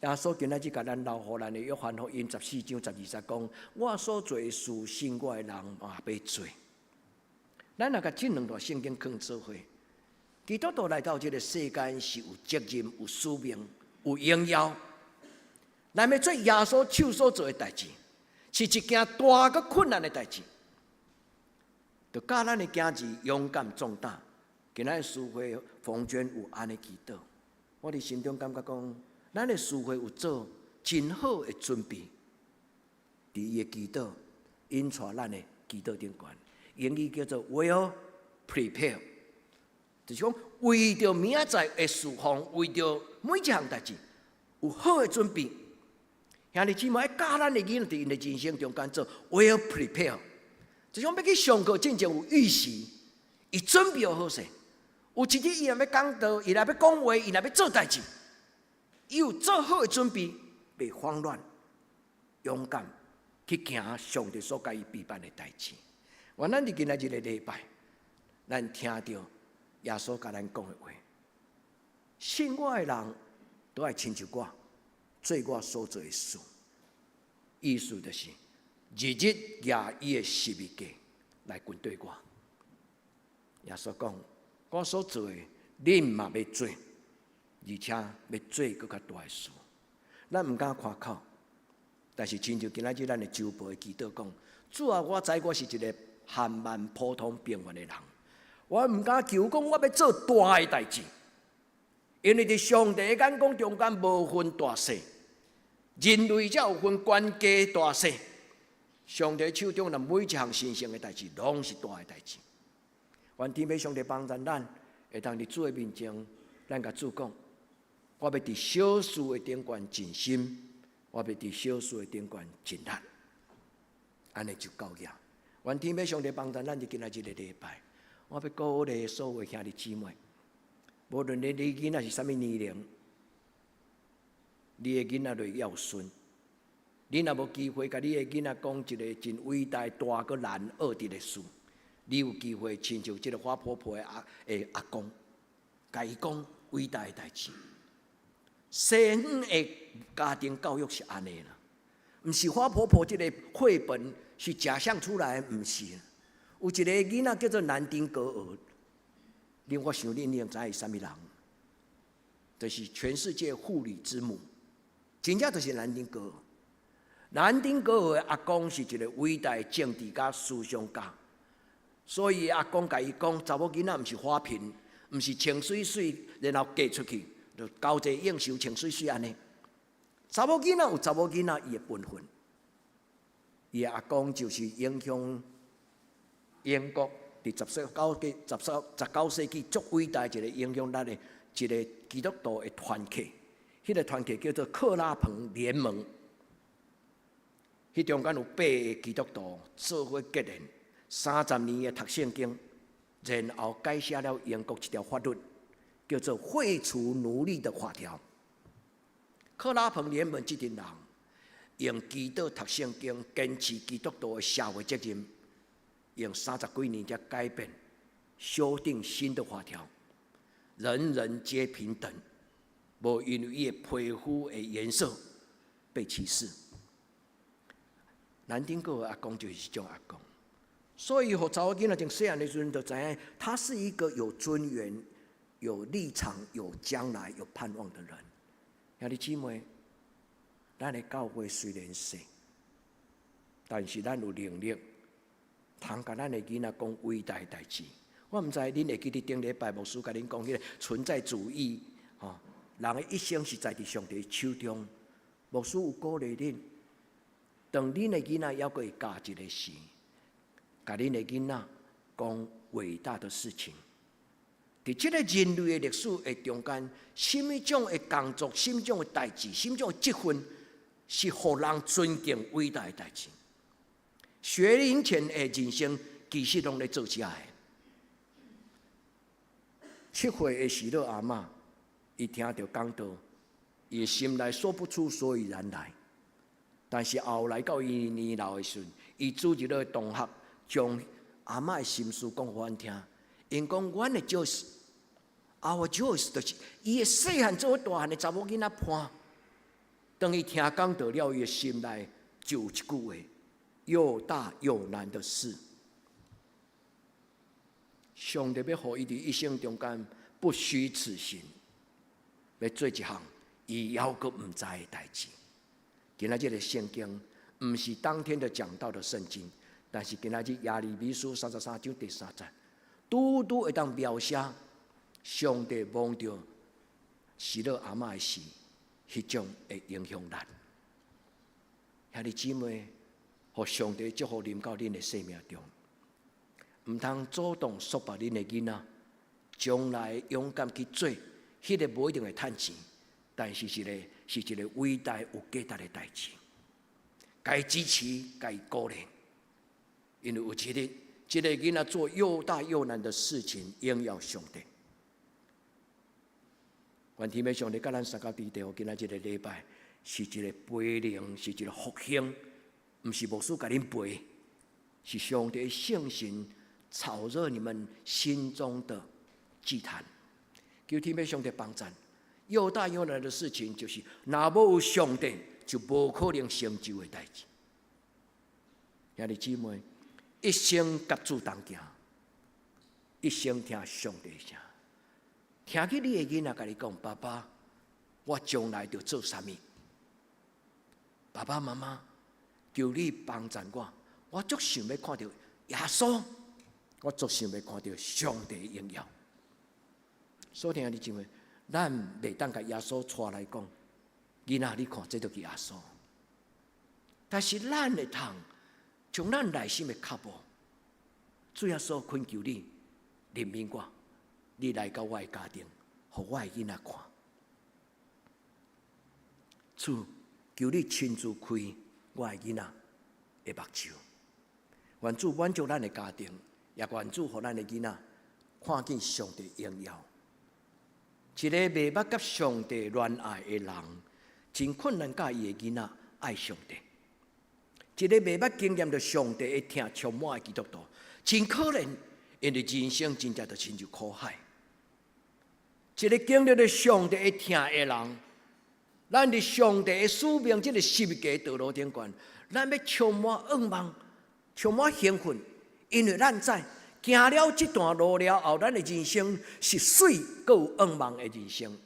耶稣今仔日甲咱留互咱的约翰福音14章12节讲：我所做的事，信我的人嘛要做。咱若甲这两段圣经放做伙，基督徒来到这个世间是有责任、有使命、有荣耀。咱要做耶稣手所做的代志，是一件大个困难的代志。就教咱的囝儿勇敢壮大。今仔诗会奉捐有安尼祈祷，我伫心中感觉讲，咱的诗会有做真好的准备。伫伊的祈祷引出咱的祈祷顶悬，英语叫做 well prepare， 就是讲为着明仔载的事奉，为着每一项代志有好的准备。兄弟姊妹，教咱的囡仔伫因的人生中间做 well prepare， 就是讲要去上课之前有预习，伊准备好势。有一日伊若要讲道，伊若要讲话，伊若要做代志，伊有做好的准备，袂慌乱，勇敢去行上帝所甲伊备办的代志。咱伫今仔日的礼拜，咱听到耶稣甲咱讲的话，信我的人都爱亲像我，做我所做的事。意思就是，日日举伊的十字架来跟对我。耶稣讲，我所做的，恁嘛要做，而且要做更较大的事。咱毋敢夸口，但是亲像今仔日咱的周报的祈祷讲，主啊，我知我是一个寒慢普通平凡的人，我毋敢求讲我要做大的代志，因为伫上帝的眼光中间无分大小，人类才有分悬低大小。上帝手中的每一项神圣的代志，拢是大的代志。愿天父上帝帮助咱，会当伫主的面前，咱甲主讲，我要伫小事的顶悬尽心，我要伫小事的顶悬尽力，安尼就够呀。愿天父上帝帮助咱伫今仔日的礼拜，我要鼓励所有兄弟姊妹，无论你囡仔是啥物年龄，你的囡仔就要顺。你若无机会，甲你的囡仔讲一个真伟大、大个难学的事，你有机会亲像这个花婆婆的阿公，甲伊讲伟大的代志。西方的家庭教育是安尼啦，毋是花婆婆这个绘本是假象出来的，毋是。有一个囡仔叫做南丁格尔，我想恁一定知伊啥物人，就是全世界妇女之母，真正就是南丁格尔。南丁格尔的阿公是一个伟大的政治家、思想家，所以阿公甲伊讲，查某囡仔毋是花瓶，毋是穿水水，然后嫁出去就交际应酬穿水水安尼。查某囡仔有查某囡仔伊的本分，伊的阿公就是影响英国伫19世纪足伟大一个影响咱的一个基督徒的团体，迄个团体叫做克拉彭联盟。迄中间有8个基督徒做伙结连，30年的读圣经，然后改写了英国一条法律，叫做废除奴隶的法条。克拉彭联盟这群人用基督读圣经，坚持基督徒的社会责任，用30几年才改变、修订新的法条，人人皆平等，无因为伊的皮肤的颜色被歧视。南丁格尔阿公就是这种阿公，所以，互查某囡仔从细汉的时阵就知影，他是一个有尊严、有立场、有将来、有盼望的人。兄弟姊妹，咱的教会虽然小，但是咱有能力，通甲咱的囡仔讲伟大的代志。我毋知恁会记得顶礼拜牧师甲恁讲迄个存在主义，人的一生是在伫上帝手中。牧师有鼓励恁。当恁的囡仔还佫会教一个事，甲恁的囡仔讲伟大的事情，伫即个人类的历史的中间，什么种的工作、什么种的代志、什么种的积分，是互人尊敬伟大的代志。学龄前的人生，其实拢咧做遮个。7岁的喜乐阿嬷，伊听到讲道，伊的心内说不出所以然来。但是后来到伊年老的时阵，伊组织了同学，将阿嬷的心事讲互阮听。因讲阮的就是，our choice 就是伊的细汉做大汉的查某囡仔伴。当伊听讲道了，伊的心内就有一句话：又大又难的事。上帝要互伊伫一生中间不虚此行，要做一项伊犹阁毋知的代志。今仔日的圣经，毋是当天的讲道的圣经，但是今仔日耶利米书33章第3节，拄拄会当描写上帝望着喜乐阿嬷的事，迄种会影响咱。兄弟姊妹，互上帝祝福临到恁的生命中。毋通主动束缚恁的囡仔，将来勇敢去做，迄个无一定会趁钱，但是是一个伟大有价值的代志。该支持，该鼓励，因为有一日，这个囡仔做又大又难的事情，应要上帝。愿天父上帝甲咱三角地地，今仔日个礼拜是一个培灵，是一个复兴，毋是牧师甲恁培，是上帝的圣神。炒热你们心中的祭坛，求天父上帝帮助。又大又难的事情，就是若无有上帝，就无可能成就的代志。兄弟姊妹，一生甲主同行，一生听上帝声。听见你的囡仔甲你讲：“爸爸，我将来要做啥物？”爸爸妈妈，求你帮助我，我足想要看到耶稣。我足想要看到上帝的荣耀。所以听你姊妹，咱袂当甲耶稣带来讲，囡仔你看，这就是耶稣。但是咱会通从咱内心的脚步，主耶稣恳求你怜悯我，你来到我的家庭，互我的囡仔看。主，求你亲自开我的囡仔的目睭，愿主满足咱的家庭。也愿主互咱的囡仔看见上帝荣耀。一个未捌甲上帝恋爱的人，真困难教伊的囡仔爱上帝。一个未捌经验着上帝的疼充满的基督徒，真可怜，因为人生真正就亲像苦海。一个经历着上帝的疼的人，咱伫上帝的使命这个十架道路顶悬，咱要充满愿望，充满兴奋。因为咱知行了这段路了后，咱的人生是水，阁有愿望的人生。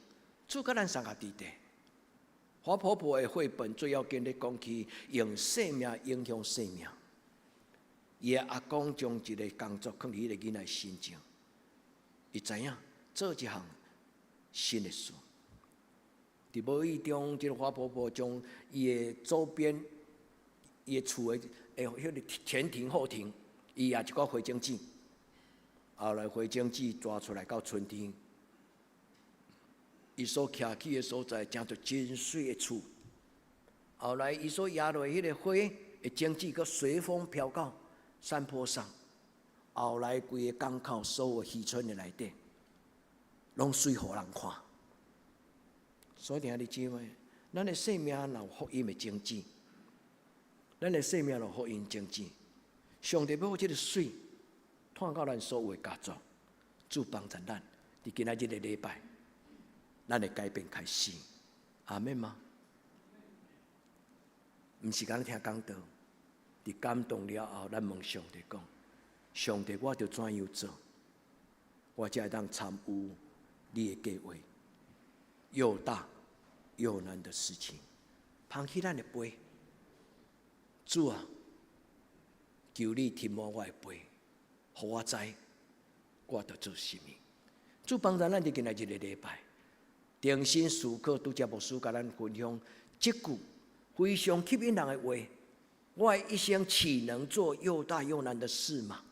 主甲咱三个地地，华婆婆的绘本最要紧咧讲起用生命影响生命。伊的阿公将一个工作放伫迄个囡仔心情，伊知影做一项新的事。伫无意中，这个华婆婆将伊的周边、伊的厝的迄个前庭后庭。伊也一个回整纸，后来回整纸抓出来到春天，伊所徛起的所在，正着真水的厝。后来伊所压落迄个花的整纸，佮随风飘到山坡上。后来规个港口所有渔村的内底，拢水互人看。所以兄弟姊妹，咱的生命有福音的种子，咱的生命有福音种子。上帝要这个水传到咱所有的家族，主帮助咱。伫今仔日的礼拜，咱的改变开始，阿们吗？毋是讲听讲道，伫感动了后，咱问上帝讲：上帝，我着怎样做，我才会当参与你的计划？又大又难的事情，捧起咱的杯，主啊！求你填满我的杯，互我知我要做甚物。主帮助咱伫今仔日的礼拜，定心思考，拄则牧师甲咱分享即句非常吸引人的话：我的一生岂能做又大又难的事吗？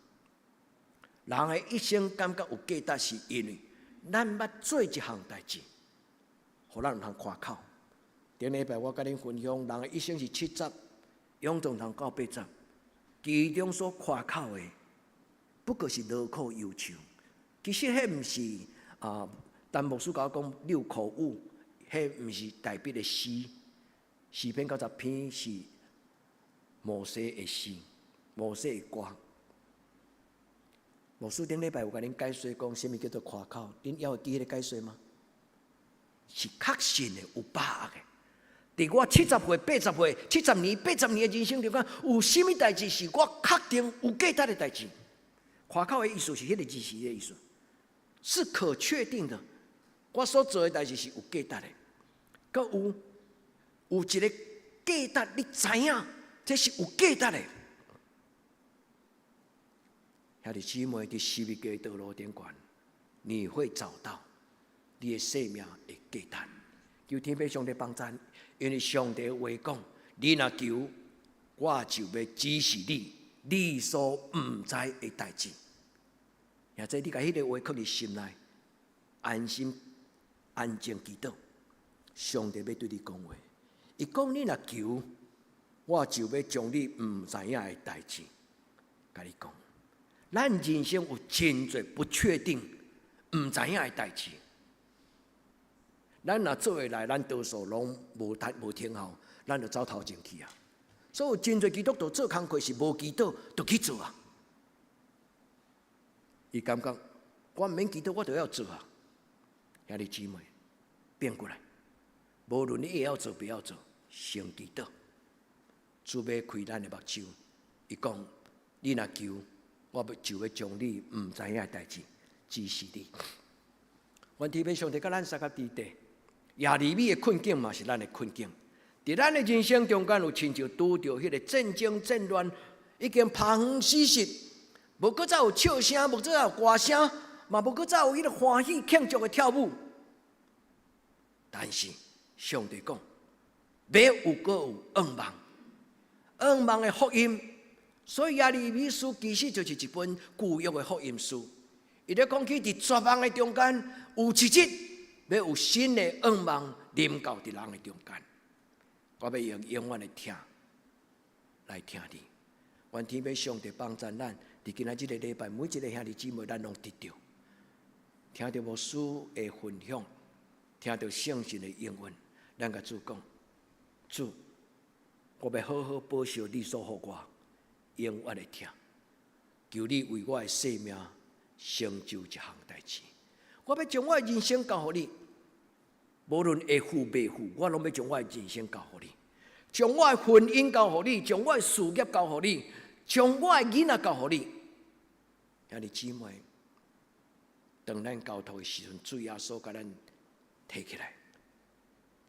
人的一生感觉有价值，是因为咱捌做一项代志，互咱有通夸口。顶礼拜我甲恁分享，人的一生是70，永中通到80，其中所夸口的，不过是劳苦忧愁。其实迄毋是但牧师甲我讲6口语，迄毋是代笔的诗，诗篇90篇是摩西的诗，摩西的歌。牧师顶礼拜有甲恁解说讲，什么叫做夸口？恁还有记迄个解说吗？是确信的，有把握的。伫我70岁、80岁、70年、80年的人生中间，有甚物代志是我确定有价值的代志？夸口的意思是迄个字是迄个意思，是可确定的。我所做的代志是有价值的，佮有一个价值，你知影这是有价值的。兄弟姊妹，伫十字架道路顶端，你会找到你的生命的价值。求天父上帝帮咱，因为上帝话讲：你若求，我就要指示你所毋知的代志。也即你甲迄个话刻伫心内，安心安静祈祷，上帝要对你讲话。伊讲：你若求，我就要将你毋知影的代志，甲你讲。咱人生有真侪不确定、毋知影的代志。咱若做会来，咱多数拢无听候，咱就走头前去啊。所以有真侪基督徒做工课是无祈祷，就去做啊。伊感觉我毋免祈祷，我就要做啊。兄弟姊妹，变过来，无论你也要做不要做，先祈祷。主要开咱的目睭，伊讲：你若求，我就要将你毋知影的代志指示你。愿天父上帝甲咱三个弟弟。亚利米的困境嘛是咱的困境，在咱的人生中间有亲像拄着迄个战争战乱，已经趴远死失，无搁再有笑声，无再有歌声，嘛无搁再有迄个欢喜庆祝的跳舞。但是上帝讲，要有搁有愿望，愿望的福音。所以亚利米书其实就是一本旧约的福音书，伊咧讲起伫绝望的中间有一日。要有新的愿望临到伫人的中间，我要用永远的听来听你。愿天父上帝帮助咱，伫今仔日个礼拜，每一个兄弟姊妹，咱拢得到，听到牧师的分享，听到圣经的应允，咱甲主讲：主，我要好好保守你所予我永远的听，求你为我的生命成就一项代志。我要将我的人生交予你，无论会富袂富，我拢要将我的人生交予你，将我的婚姻交予你，将我的事业交予你，将我的囡仔交予你。兄弟姊妹，当咱交托的时阵，主耶稣甲咱提起来，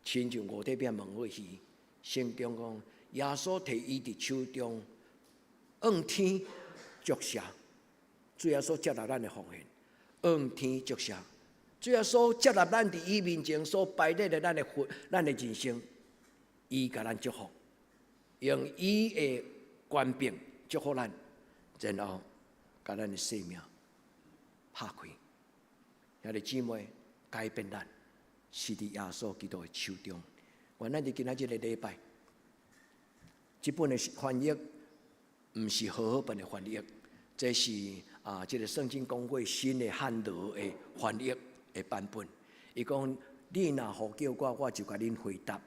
亲像五体变问话鱼，圣经讲，耶稣摕伊伫手中，仰天祝谢，主耶稣接纳咱的奉献。仰天祝谢，主要所接纳咱伫伊面前所摆列的咱的人生，伊甲咱祝福，用伊的权柄祝福咱，然后甲咱的生命拍开。兄弟姊妹，改变咱是伫耶稣基督的手中。愿咱伫今仔日个礼拜，这本的翻译毋是好本的翻译，这是。这个圣经公会新的汉罗的翻译的版本，伊讲：你若呼叫我，我就甲恁回答。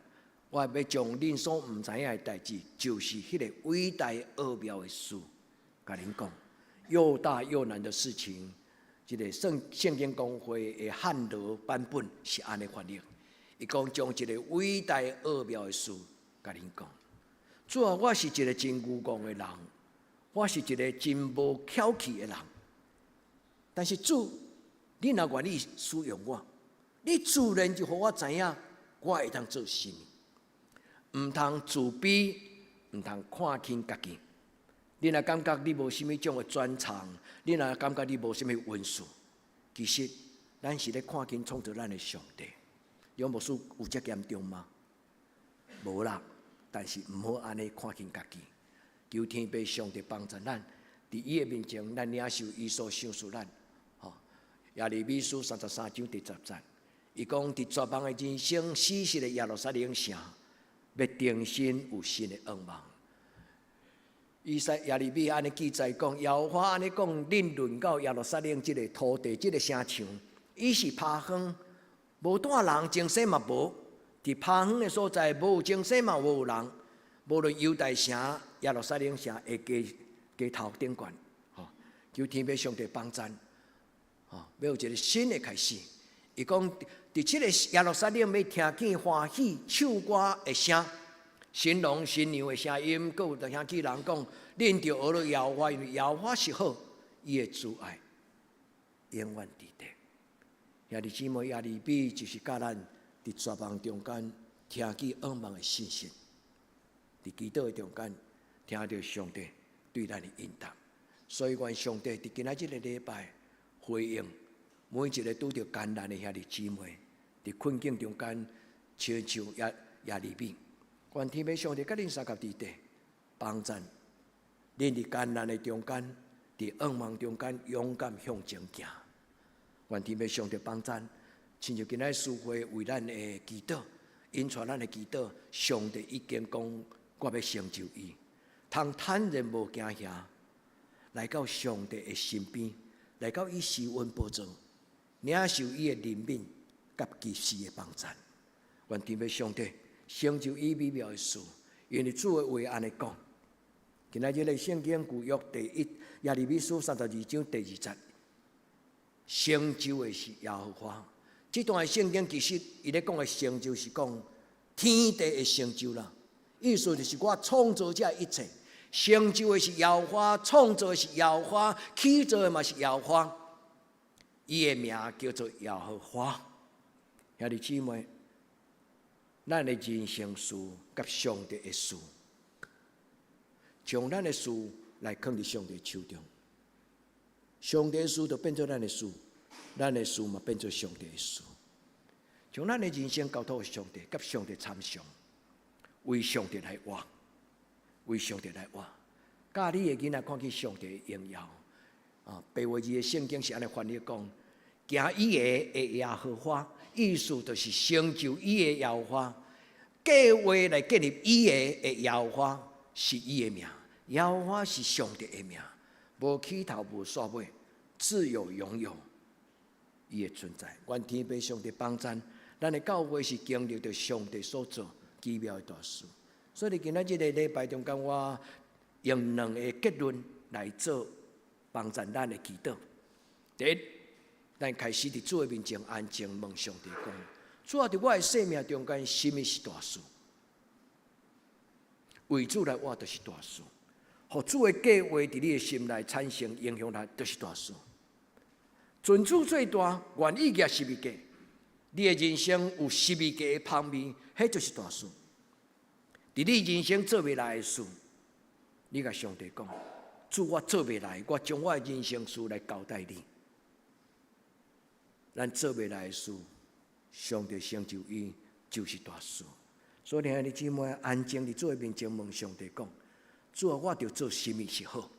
我要将恁所毋知影的代志，就是迄个伟大奥妙的事，甲恁讲。又大又难的事情，这个圣经公会的汉罗版本是安尼翻译。伊讲将一个伟大奥妙的事，甲恁讲。主啊，我是一个真愚戆的人。我是一个真无巧气的人，但是主，你若愿意使用我，你自然就互我知影，我会当做什么。毋通自卑，毋通看轻家己。你若感觉你无什么种的专长，你若感觉你无什么文书，其实咱是咧看轻创造咱的上帝。杨牧师有遮严重吗？无啦，但是毋好安尼看轻家己。求天父上帝帮助咱，伫伊的面前，咱领受伊所赏赐咱。耶利米书33章第10节，伊讲伫绝望的人生，死实的耶路撒冷城，要重新有新的愿望。耶利米安尼记载讲，耶和华安尼讲：恁论到耶路撒冷即个土地、即个城墙，伊是趴荒，无带人，精神嘛无。伫趴荒的所在，无有精神嘛，无有人。无论犹大城、耶路撒冷城的街头顶悬，求天父上帝帮助，要有一个新的开始。伊讲，伫即个耶路撒冷要听见欢喜唱歌的声。新郎新娘的声音，阁有听见人讲：恁着学了耶和华，因为耶和华是好，伊的慈爱永远伫地。兄弟姊妹，耶利米就是教咱伫绝望中间听见愿望的信息，伫祈祷的中间听到上帝对咱的引导。所以，愿上帝伫今仔日的礼拜回应每一个拄着艰难的兄弟姊妹，伫困境中间亲像耶利米。愿天父上帝甲恁三甲伫地帮助，恁伫艰难的中间，伫愿望中间勇敢向前行。愿天父上帝帮助，亲像今仔师会为咱的祈祷，因传咱的祈祷，上帝已经讲，我要成就伊，通坦然无惊吓，来到上帝的身边，来到伊施恩宝座，领受伊的怜悯甲及时的帮助。愿天父上帝成就伊美妙的事，因为主的话安尼讲。今仔日的圣经旧约耶利米书32章第2节，成就的是耶和华。这段的圣经其实伊咧讲的成就是讲天地的成就啦，意思就是我创造这一切，成就的是耶和华，创造的是耶和华，起造的嘛是耶和华，伊的名叫做耶和华。兄弟姊妹，咱的人生事甲上帝的事，将咱的事来放伫上帝手中，上帝的事就变做咱的事，咱的事嘛变做上帝的事。将咱的人生交托给上帝，甲上帝参详，为上帝来活，为上帝来活。教你的囡仔看见上帝的荣耀。白话字的圣经是安尼翻译讲：行伊的耶和华，意思就是成就伊的耶和华。计划来建立伊的耶和华是伊的名，耶和华是上帝的名，无起头无煞尾，自有永有伊的存在。愿天父上帝帮助，咱的教会是经历着上帝所做奇妙的大事。所以今仔日的礼拜中间，我用2个结论来做帮助咱的祈祷。第一，咱开始伫主的面前安静问上帝讲：主啊，伫我的生命中间，什么是大事？为主来活就是大事，互主的计划伫你的心内产生影响力，就是大事。尊主最大，愿意举十字架，你的人生有十字架的香味，迄就是大事。伫你人生做袂来的事，你甲上帝讲：主，我做袂来，我将我的人生事来交代你。咱做袂来的事，上帝成就伊就是大事。所以兄弟姊妹，安静伫主的面前问上帝讲：主啊，我着做什么是好？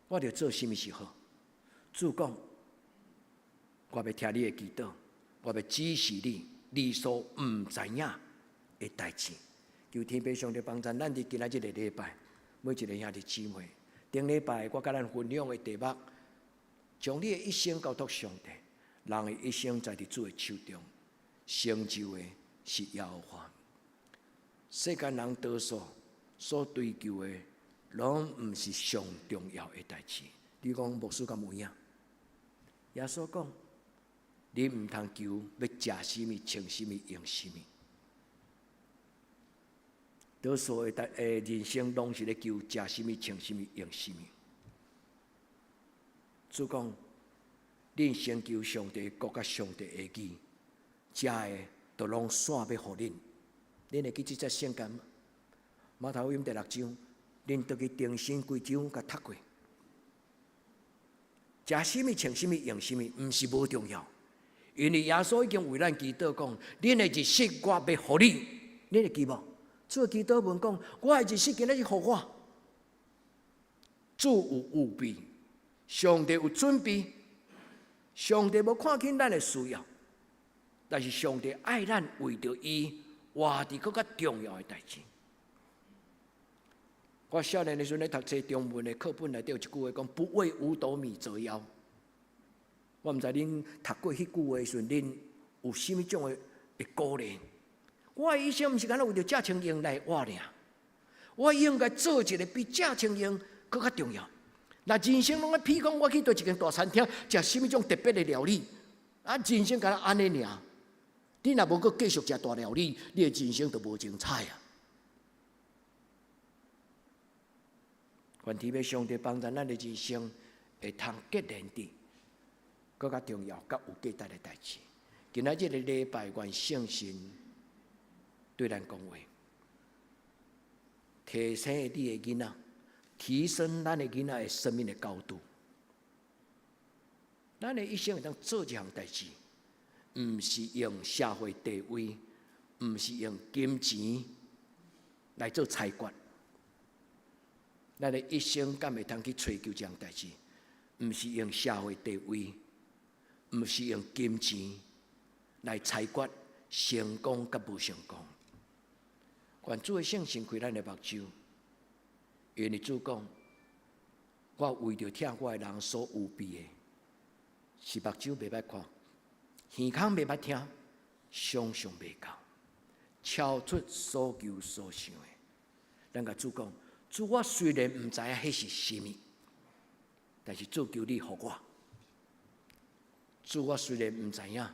我着做什么是好？主讲：我要听你的祈祷，我要指示你，你所唔知影的代志。求天父上帝帮助咱伫今仔日的礼拜，每一个兄弟姊妹，顶礼拜我甲咱分享的题目，将你的一生交托上帝，人的一生在伫主的手中，成就的是耶和华。世间人多数所追求的，拢毋是上重要的代志。你讲牧师敢有影？耶稣讲：你毋通求要食什么、穿什么、用什么。多数的人生拢是咧求食什么、穿什么、用什么。主讲：恁先求上帝国甲上帝的义，食的都拢散要互恁。恁会记即节圣经吗？马太福音第6章，恁倒去定心规章甲读过。食什么、穿什么、用什么，毋是无重要，因为耶稣已经为咱祈祷讲：恁的日息我要互你。恁会记无？主的祈祷文讲：我的日息今仔日互我。主有预备，上帝有准备，上帝无看轻咱的需要，但是上帝爱咱为着伊活伫更较重要的代志。我少年的时阵咧读册中文的课本内底有一句话讲：不为五斗米折腰。我毋知恁读过迄句话的时阵，恁有甚物种的鼓励？我的一生毋是干那为着这青英来活尔，我应该做一个比这青英更较重要。那人生拢咧譬讲，我去到一间大餐厅，食甚物种特别的料理，啊，人生干那安尼尔。你若无阁继续食大料理，你的人生就无精彩啊！愿天要上帝帮助咱的人生，会通结连伫更较重要、较有价值的代志。今仔日的礼拜，愿圣神对咱讲话，提醒你的囡仔，提升咱的囡仔的生命的高度。咱的一生会当做一项代志，毋是用社会地位，毋是用金钱来做裁决。咱的一生敢会通去追求这项代志，毋是用社会地位，毋是用金钱来裁决成功甲无成功。愿主的圣神开咱的目睭，因为主讲，我为着听我的人所有庇的，是目睭袂捌看，耳孔袂捌听，想象袂到，超出所求所想的。咱甲主讲。主，我虽然毋知影迄是甚物，但是主求你互我。主，我虽然毋知影，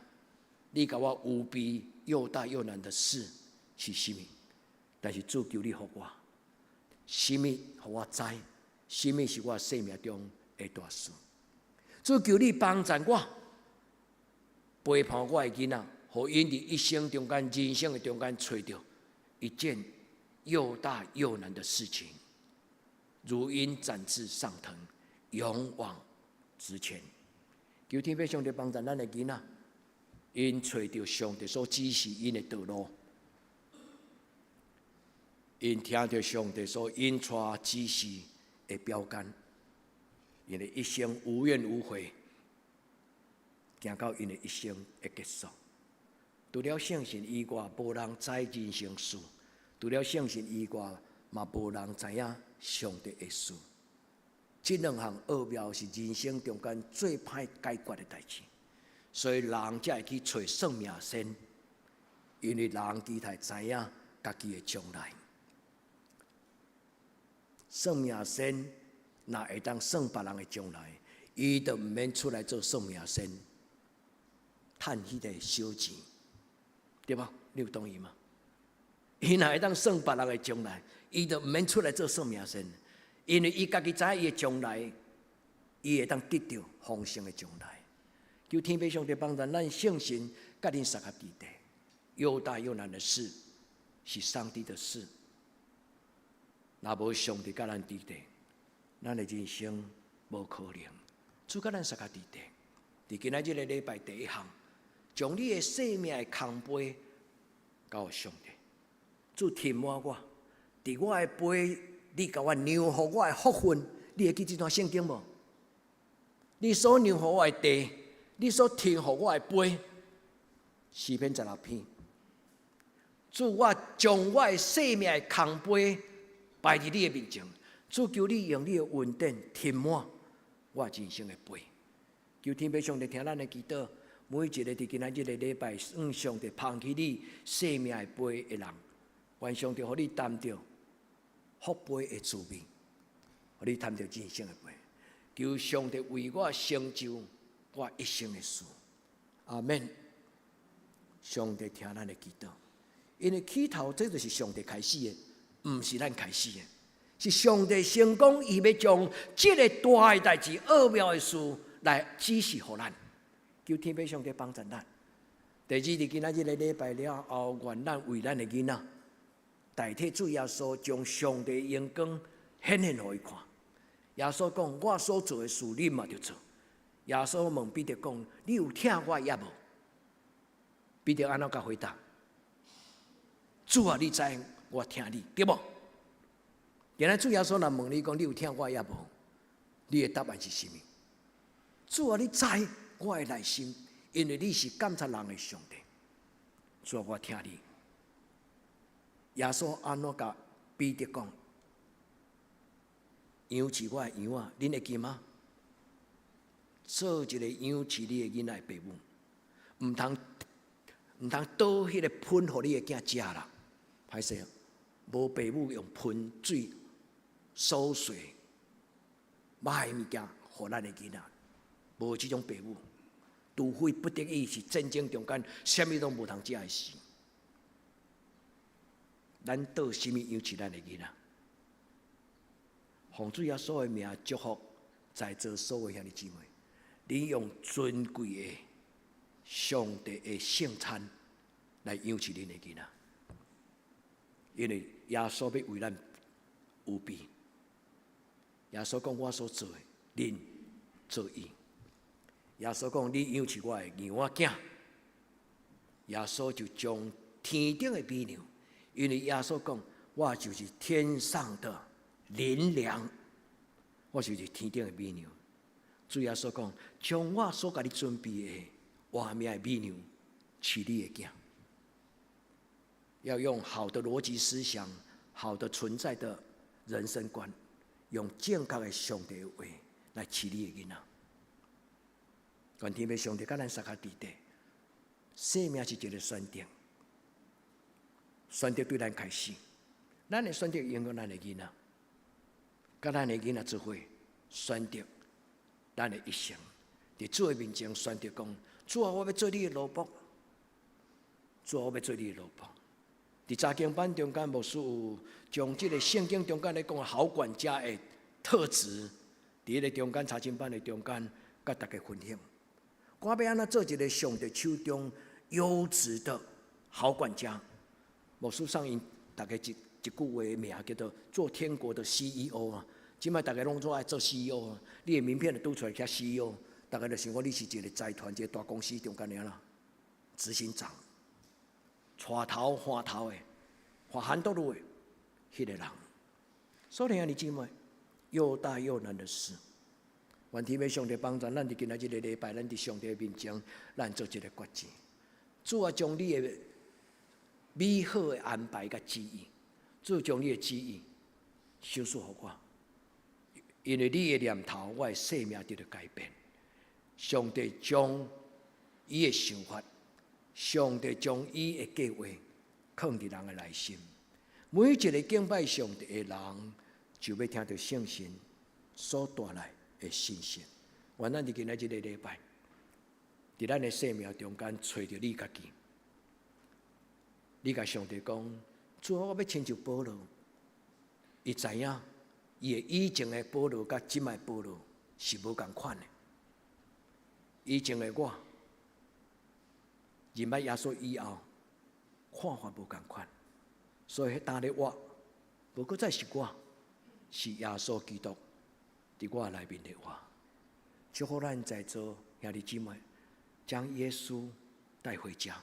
你甲我无比又大又难的事是甚物，但是主求你互我。甚物互我知，甚物是我生命中的大事。主求你帮助我，陪伴我的囡仔，互因伫一生中间、人生的中间，找到一件又大又难的事情。如鹰展翅上腾，勇往直前。求天父上帝帮助咱的囡仔，因找到上帝所指示因的道路，因听到上帝所引带指示的标杆，因的一生无怨无悔，行到因的一生的结束。除了圣神以外，无人知人生事；除了圣神以外，嘛无人知影上帝的事。这两项奥妙是人生中间最歹解决的代志，所以人才会去找算命先，因为人期待知影家己的将来。算命先若会当算别人的将来，伊就毋免出来做算命先，趁迄个小钱，对吧？你有同意吗？伊若会当算别人的将来，伊就毋免出来做算命先，因为伊家己知伊的将来，伊会当得到丰盛的将来。求天父上帝帮助咱圣神，甲恁三个弟弟，又大又难的事，是上帝的事。若无上帝甲咱弟弟，咱的人生无可能。主甲咱三个弟弟，伫今仔日的礼拜第一项，将你的生命的空杯交给上帝。主填满我，伫我的杯，你甲我酿予我的福分。你会记这段圣经无？你所酿予我的地，你所填予我的杯，诗篇16篇。主，我将我的生命的空杯摆伫你的面前。主，求你用你的恩典填满我人生的杯。求天父上帝听咱的祈祷，每一个伫今仔日的礼拜，上帝捧起你生命的杯的人。愿上帝，互你担着福杯的滋味，互你担着人生的杯。求上帝为我成就我一生的事。阿免。上帝听咱的祈祷，因为起头这就是上帝开始的，毋是咱开始的，是上帝成功，伊要将这个大的代志、奥妙的事来指示互咱。求天父上帝帮助咱。第二，伫今仔日的礼拜了后，愿咱为咱的囡仔。代替主耶稣将上帝的荣光显现予伊看。耶稣讲：“我所做的事，你嘛要做。”耶稣问彼得讲：“你有听我也无？”彼得安怎甲回答？主啊，你知我听你，对无？原来主耶稣若问你讲：“你有听我也无？”你的答案是甚么？主啊，你知我的内心，因为你是监察人的上帝，所以我听你。耶稣安怎甲彼得讲？养饲我的羊啊，恁会记吗？做一个养饲你的囡仔的爸母，唔通倒迄个喷互你的囝食啦。歹势，无爸母用喷水、馊水、歹物件互咱的囡仔，无即种爸母，除非不得已是战争中间，啥物拢无通食的事。咱倒什么养饲咱的囡仔？奉主耶稣的名祝福在座所有兄弟姊妹，你用尊贵的上帝的圣餐来养饲恁的囡仔，因为耶稣要为咱有备。耶稣讲：“我所做的，恁做伊。”耶稣讲：“你养饲我的羊仔囝。”耶稣就将天顶的美牛，因为耶稣讲：“我就是天上的灵粮，我就是天顶的美牛。”主耶稣讲：“将我所甲你准备的活命的美牛饲你的囝。”要用好的逻辑思想、好的存在的人生观，用正确的上帝的话来饲你的囡仔。愿天父上帝甲咱撒下伫地，生命是一个选择，选择对咱开始，咱会选择影响咱的囡仔，甲咱的囡仔做伙选择咱的一生。伫主的面前选择讲：主啊，我要做你的奴仆；主啊，我要做你的奴仆。伫查经班中间，牧师有将这个圣经中间咧讲好管家的特质，伫个中间查经班的中间，甲大家分享。我要安怎做一个上帝手中优质的好管家？牧师上因大家一句话的名叫做做天国的 CEO 啊。即摆大家拢做爱做 CEO 啊，你的名片就拄出来写 CEO， 大家就想讲你是一个财团、一个大公司中间的啦，执行长。带头换头的，换很多路的，迄个人。所以兄弟姊妹，又大又难的事，愿天父上帝帮助咱伫今仔日个礼拜，咱伫上帝的面前，咱做一个决志。主啊，将你的美好的安排甲旨意，主将你的旨意收束互我，因为你的念头，我的生命得到改变。上帝将伊的想法。上帝将伊的计划放伫人的内心，每一个敬拜上帝的人，就要听到圣神所带来的信息。愿咱伫今仔日个礼拜，伫咱的生命中间找到你家己。你甲上帝讲：主啊，我要亲像保罗，伊知影，伊的以前的保罗甲即卖保罗是无共款的。以前的我。认捌耶稣以后，看法无共款，所以当日我，无搁再是我，是耶稣基督伫我内面的我。祝福咱在座兄弟姊妹，将耶稣带回家。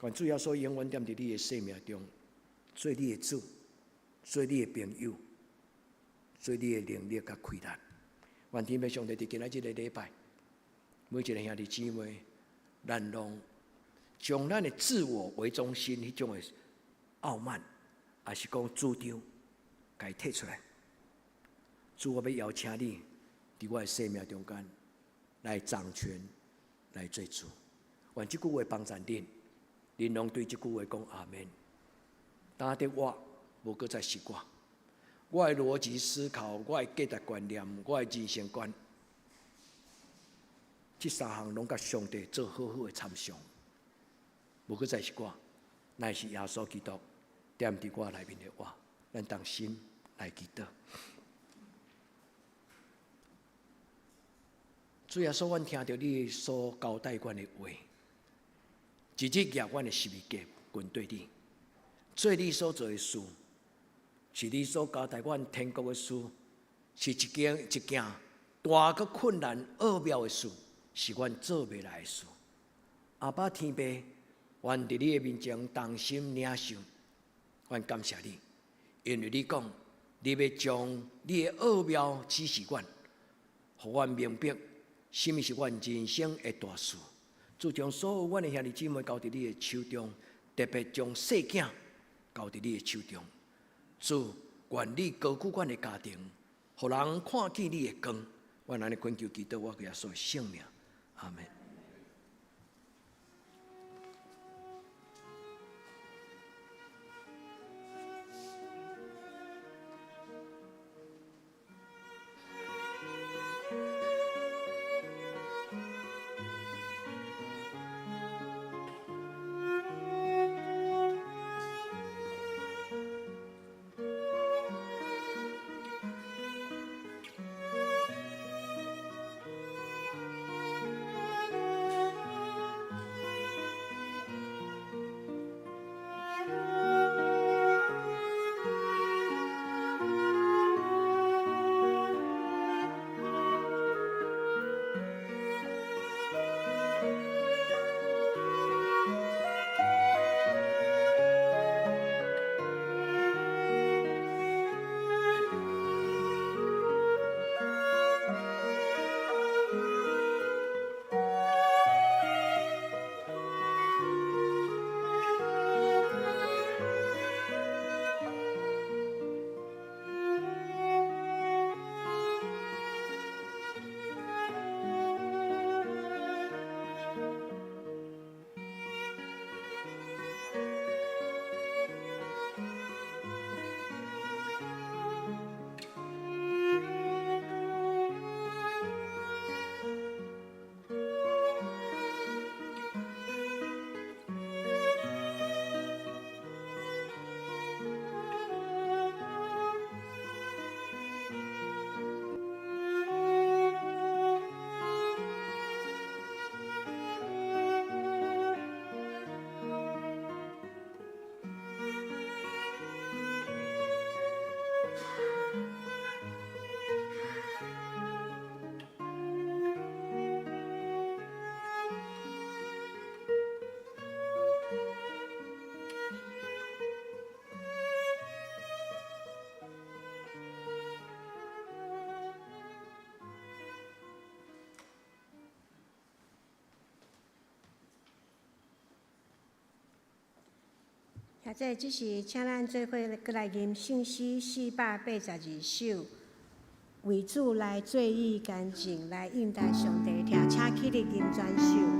愿主耶稣永远踮伫你的生命中，做你的主，做你的朋友，做你的能力甲开展。愿天父上帝伫今仔日个礼拜，每一个兄弟姊妹。咱拢将咱的自我为中心，迄种的傲慢，还是讲主张，该摕出来。主，我要邀请你，伫我的生命中间来掌权，来做主。愿这句话帮助恁，恁拢对这句话讲阿门。当得我，无搁再是我。我的逻辑思考，我的价值观念，我的人生观。这三项拢甲上帝做好好的参详，无搁再是我，乃是耶稣基督踮伫我内面的我。咱同心来祈祷。主耶稣，阮听到你所交代阮的话，一日夜阮的十字架滚对你，做你所做的事，是你所交代阮天国的事，是一件大个困难奥妙的事。是阮做袂来的事。阿爸天父，阮伫你的面前同心领受，阮感谢你，因为你讲，你要将你的奥妙指示阮，互阮明白什么是阮人生的大事？主将所有阮的兄弟姊妹交伫你的手中，特别将细囝交伫你的手中。主，愿你高举阮的家庭，互人看见你的光。阮安尼恳求祈祷，我耶稣的圣名，阿门。现在只是请咱做伙过来吟圣诗482首，为主来做意干净，来应答上帝听，请起立吟全首。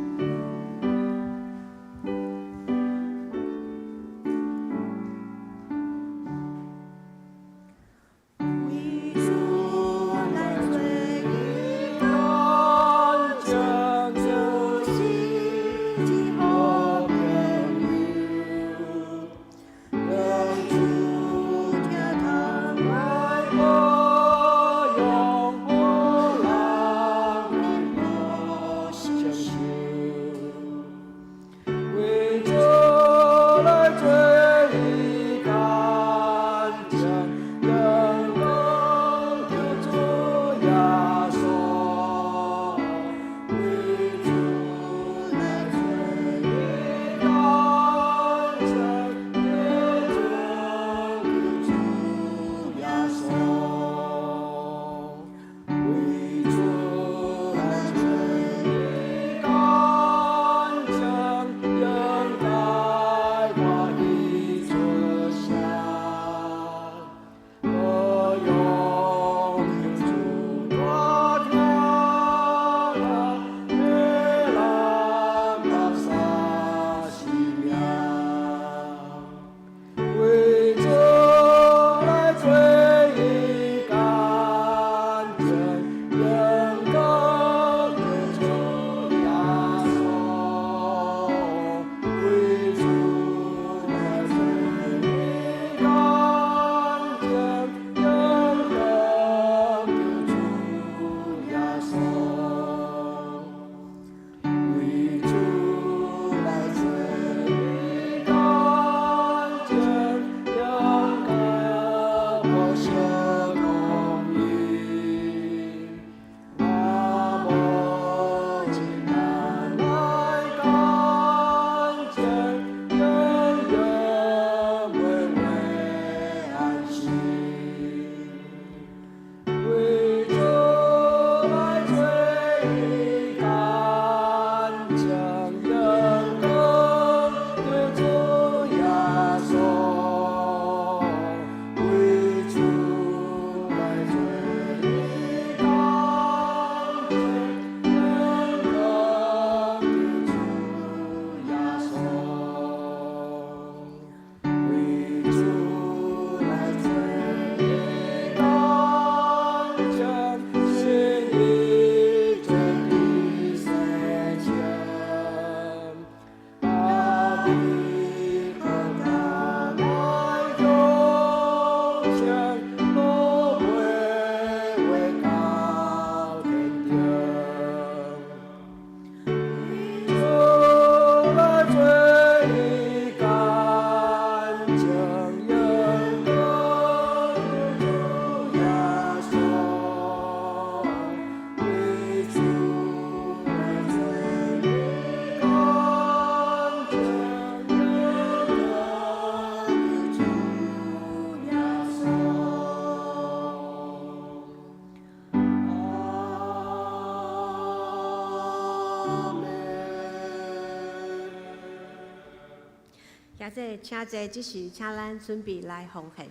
也请坐，即时请咱准备来奉献。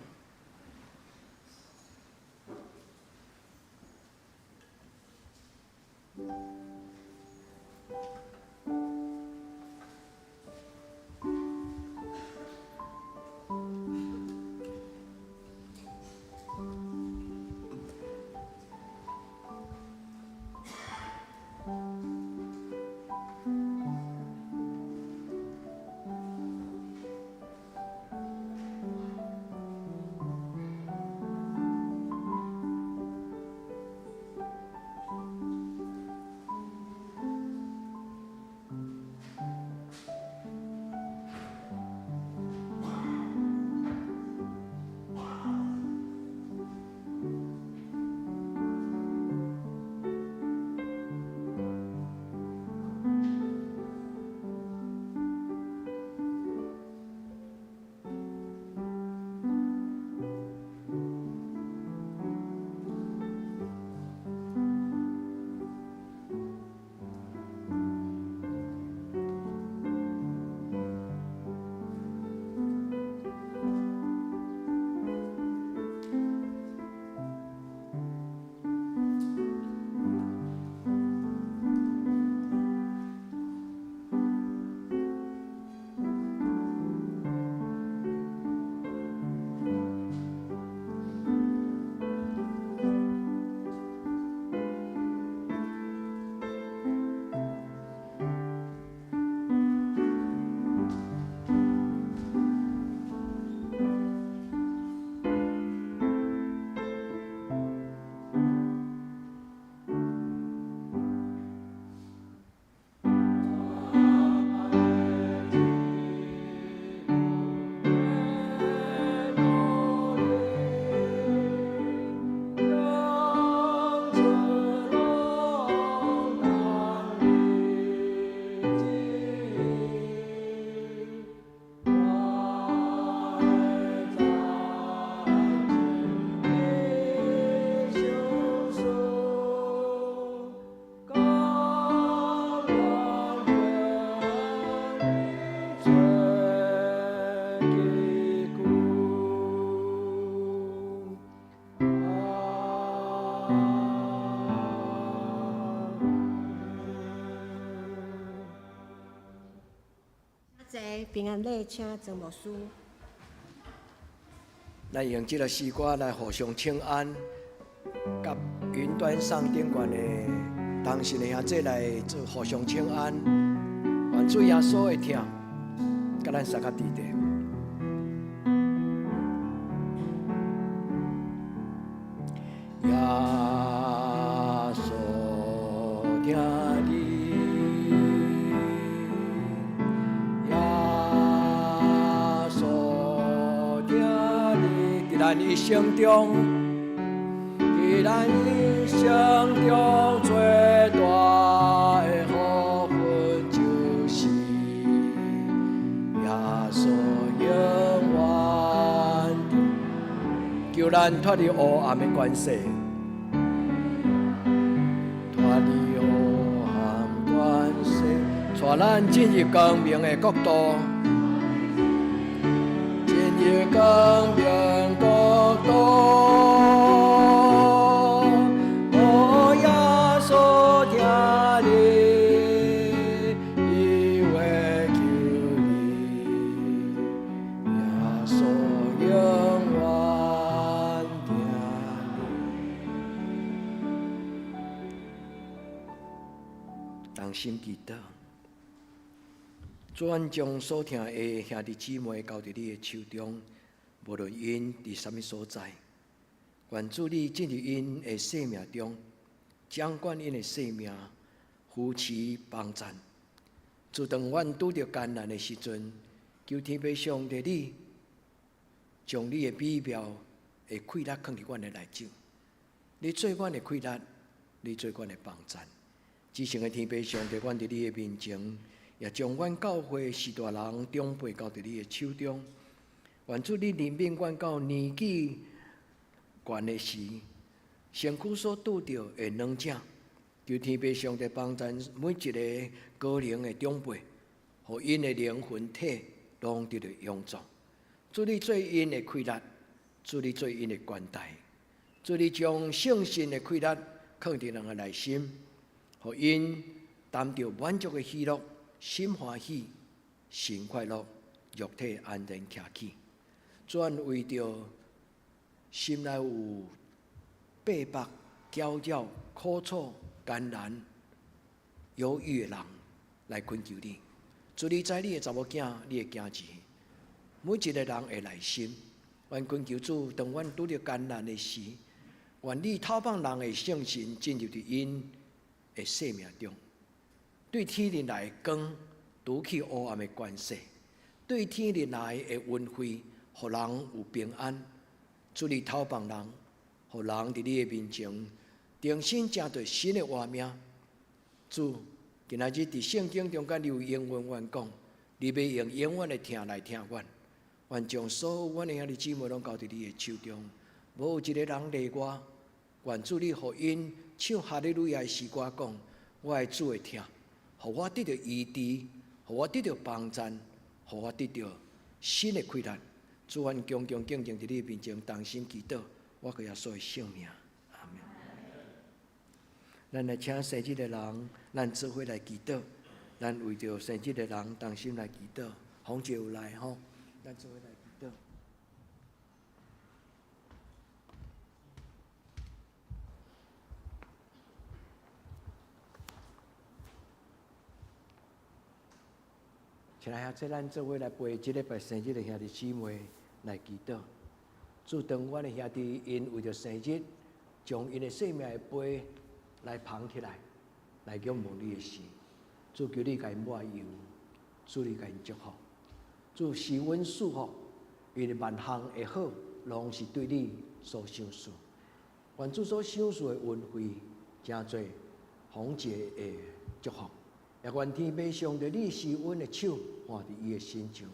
平安礼，请曾牧师。咱用这个诗歌来互相请安，甲云端上顶悬的当时的兄弟来做互相请安，愿主耶稣会听，甲咱三个弟弟。耶稣听你。咱一生中，在咱一生中最大的福分，就是耶稣永远求咱脱离黑暗的关系，脱离黑暗关系，带咱进入光明的国度。进入光明国度，我耶稣听你，因为求你，耶稣永远听你。同心祈祷。主，阮将所听的兄弟姊妹交伫你的手中，无论因伫什么所在，愿主你进入因的生命中，掌管因的生命，扶持帮助。自当阮拄着艰难的时阵，求天父上帝你，将你的美妙的气力放伫阮的内中，你做阮的气力，你做阮的帮助。至诚的天父上帝，阮伫你的面前。也将阮教会士大人长辈交伫你的手中，愿主你任命阮到年纪悬的时，身躯所拄着的软症，求天父上帝帮助每一个高龄的长辈，互因的灵魂体拢得到永驻。主你做因的开力，主你做因的关怀，主你将圣神的开力放伫人的内心，互因谈到满足的喜乐，心欢喜，心快乐，肉体安然徛起。专为着心内有逼迫、搅扰、苦楚、艰难、忧郁的人来恳求你。主你知你的查某囝，你的囝子，每一个人的内心，愿恳求主，当阮拄着艰难的时，愿你透放人的圣神进入伫因的生命中，对天日来的光除去黑暗的关系，对天日来的恩惠，互人有平安。主你透放人，互人伫你的面前重新正对新的活命。主，今仔日伫圣经中间，你有永远愿讲，你要用永远的听来听阮。愿将所有阮的兄弟姊妹拢交伫你的手中，无有一个人例外。愿主你互因唱哈利路亚的诗歌讲，我的主会听，互我得到医治，互我得到帮助，互我得到新的开力。主，愿恭恭敬敬伫你面前同心祈祷，我给耶稣的性命。阿门。咱来请生日的人，咱做伙来祈祷。咱为着生日的人同心来祈祷。洪姐有来吼，咱做伙来祈祷。请来下，咱做伙来陪即礼拜生日的兄弟姊妹来祈祷。主，当阮的兄弟因为着生日，将因的生命的杯来捧起来，来仰望你的时，主求你甲因抹油，主你甲因祝福，主施阮祝福，因为万项的好，拢是对你所想事。愿主所想事的恩惠，真侪丰节的祝福。也愿天父上帝你施恩的手，放伫伊的心上，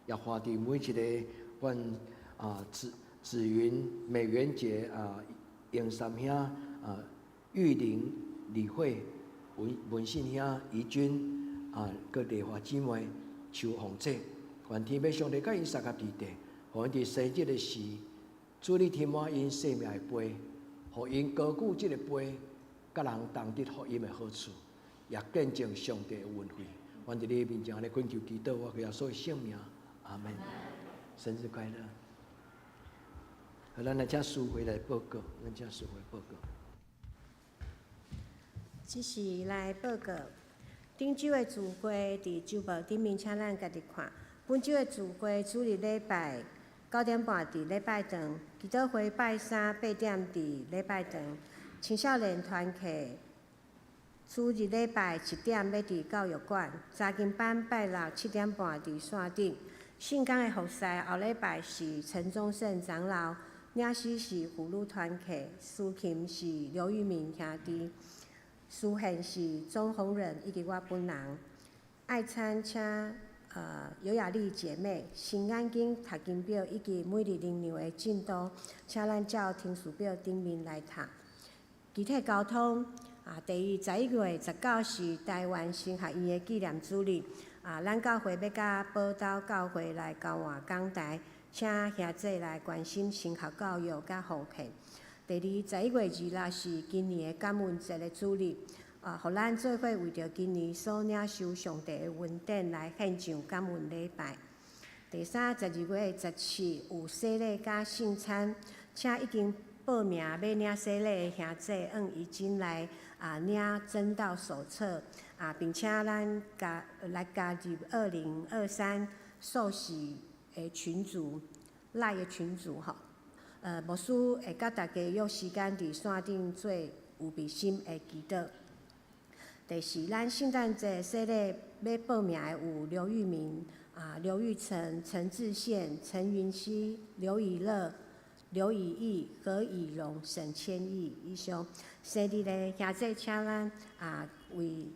也放伫每一个阮紫云、美元节英三兄玉玲、李慧、文信兄、怡君各丽华姊妹、邱红姐，愿天父上帝甲因三甲地地，互因伫生日的时，主你填满因生命的杯，互因高举即个杯，甲人同得福音的好处。也见证上帝的恩惠，愿伫你面前来恳求祈祷，我给耶稣的性命，阿门。生日快乐！好，咱来请师会来报告，咱请师会报告。即是来报告，顶周的聚会伫周报顶面，请咱家己看。本周的聚会主日礼拜9点半伫礼拜堂，祈祷会拜三8点伫礼拜堂，青少年团契。主日礼拜1点要伫教育馆，查经班拜六7点半伫线顶。圣港的服侍后礼拜是陈宗胜长老，领诗是妇女团契，司琴是刘玉明兄弟，司献是钟宏仁以及我本人。爱餐请尤雅丽姐妹、新眼睛读经表以及每日灵粮的进度，请咱照听书表顶面来读。具体交通。第11月19是台湾神学院的纪念主日，咱教会要甲宝岛教会来交换讲台，请兄弟来关心神学教育甲奉献。第11月26是今年的感恩节的主日，互咱做伙为着今年所领受上帝的恩典来献上感恩礼拜。第12月17有洗礼甲圣餐，请已经报名要领洗礼的兄弟按伊进来。领真道手册并且咱来加入2023受洗的群组，赖的群组吼。牧师会甲大家约时间伫线顶做有备心的祈祷。第四，咱圣诞节洗礼要报名的有刘玉明、刘玉成、陈志宪、陈云熙、刘以乐。刘以义、何以荣、沈千义以上生日的兄弟，请咱为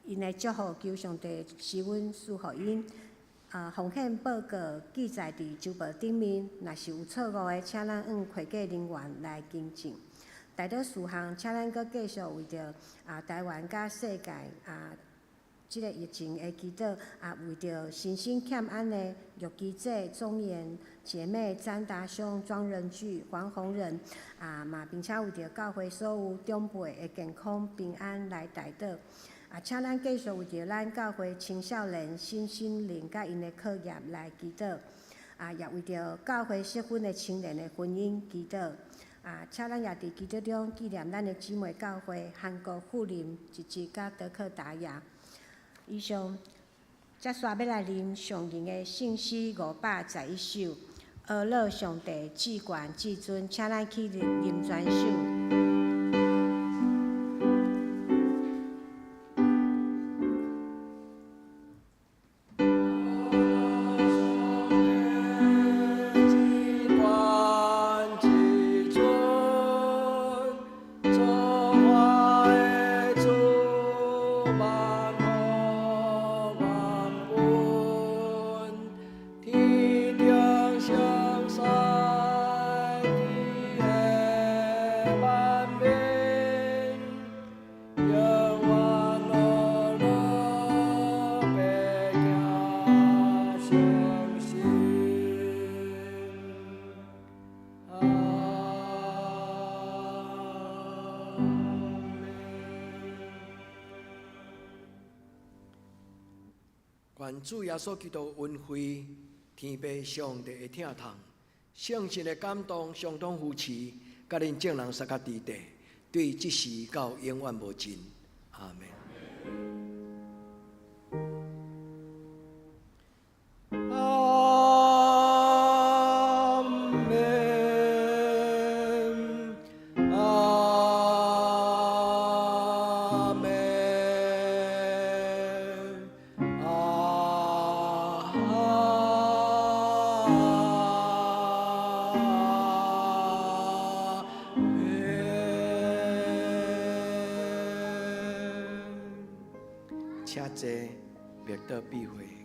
因的祝福求上帝施恩赐福因。奉献报告记载伫周报顶面，若是有错误的，请咱按会计人员来更正。大多事项，请咱阁继续为着台湾甲世界即个疫情的祈祷，为着身心欠安的玉基姐、庄严姐妹、詹达兄、庄仁聚、黄宏仁，嘛，并且为着教会所有长辈的健康平安来代祷。请咱继续为着咱教会青少年身心灵甲因的课业来祈祷，也为着教会适婚的青年的婚姻祈祷。请咱也伫祈祷中纪念咱的姊妹教会韩国妇林一直甲德克达亚。以上，接续要来念上人的圣诗511首，阿乐上帝至高至尊，请咱去念全首。愿主耶稣基督恩惠，天父上帝的疼痛，圣神的感动，相当扶持，甲恁众人三甲伫地，对即时到永远无尽。阿门。且坐，别得避讳。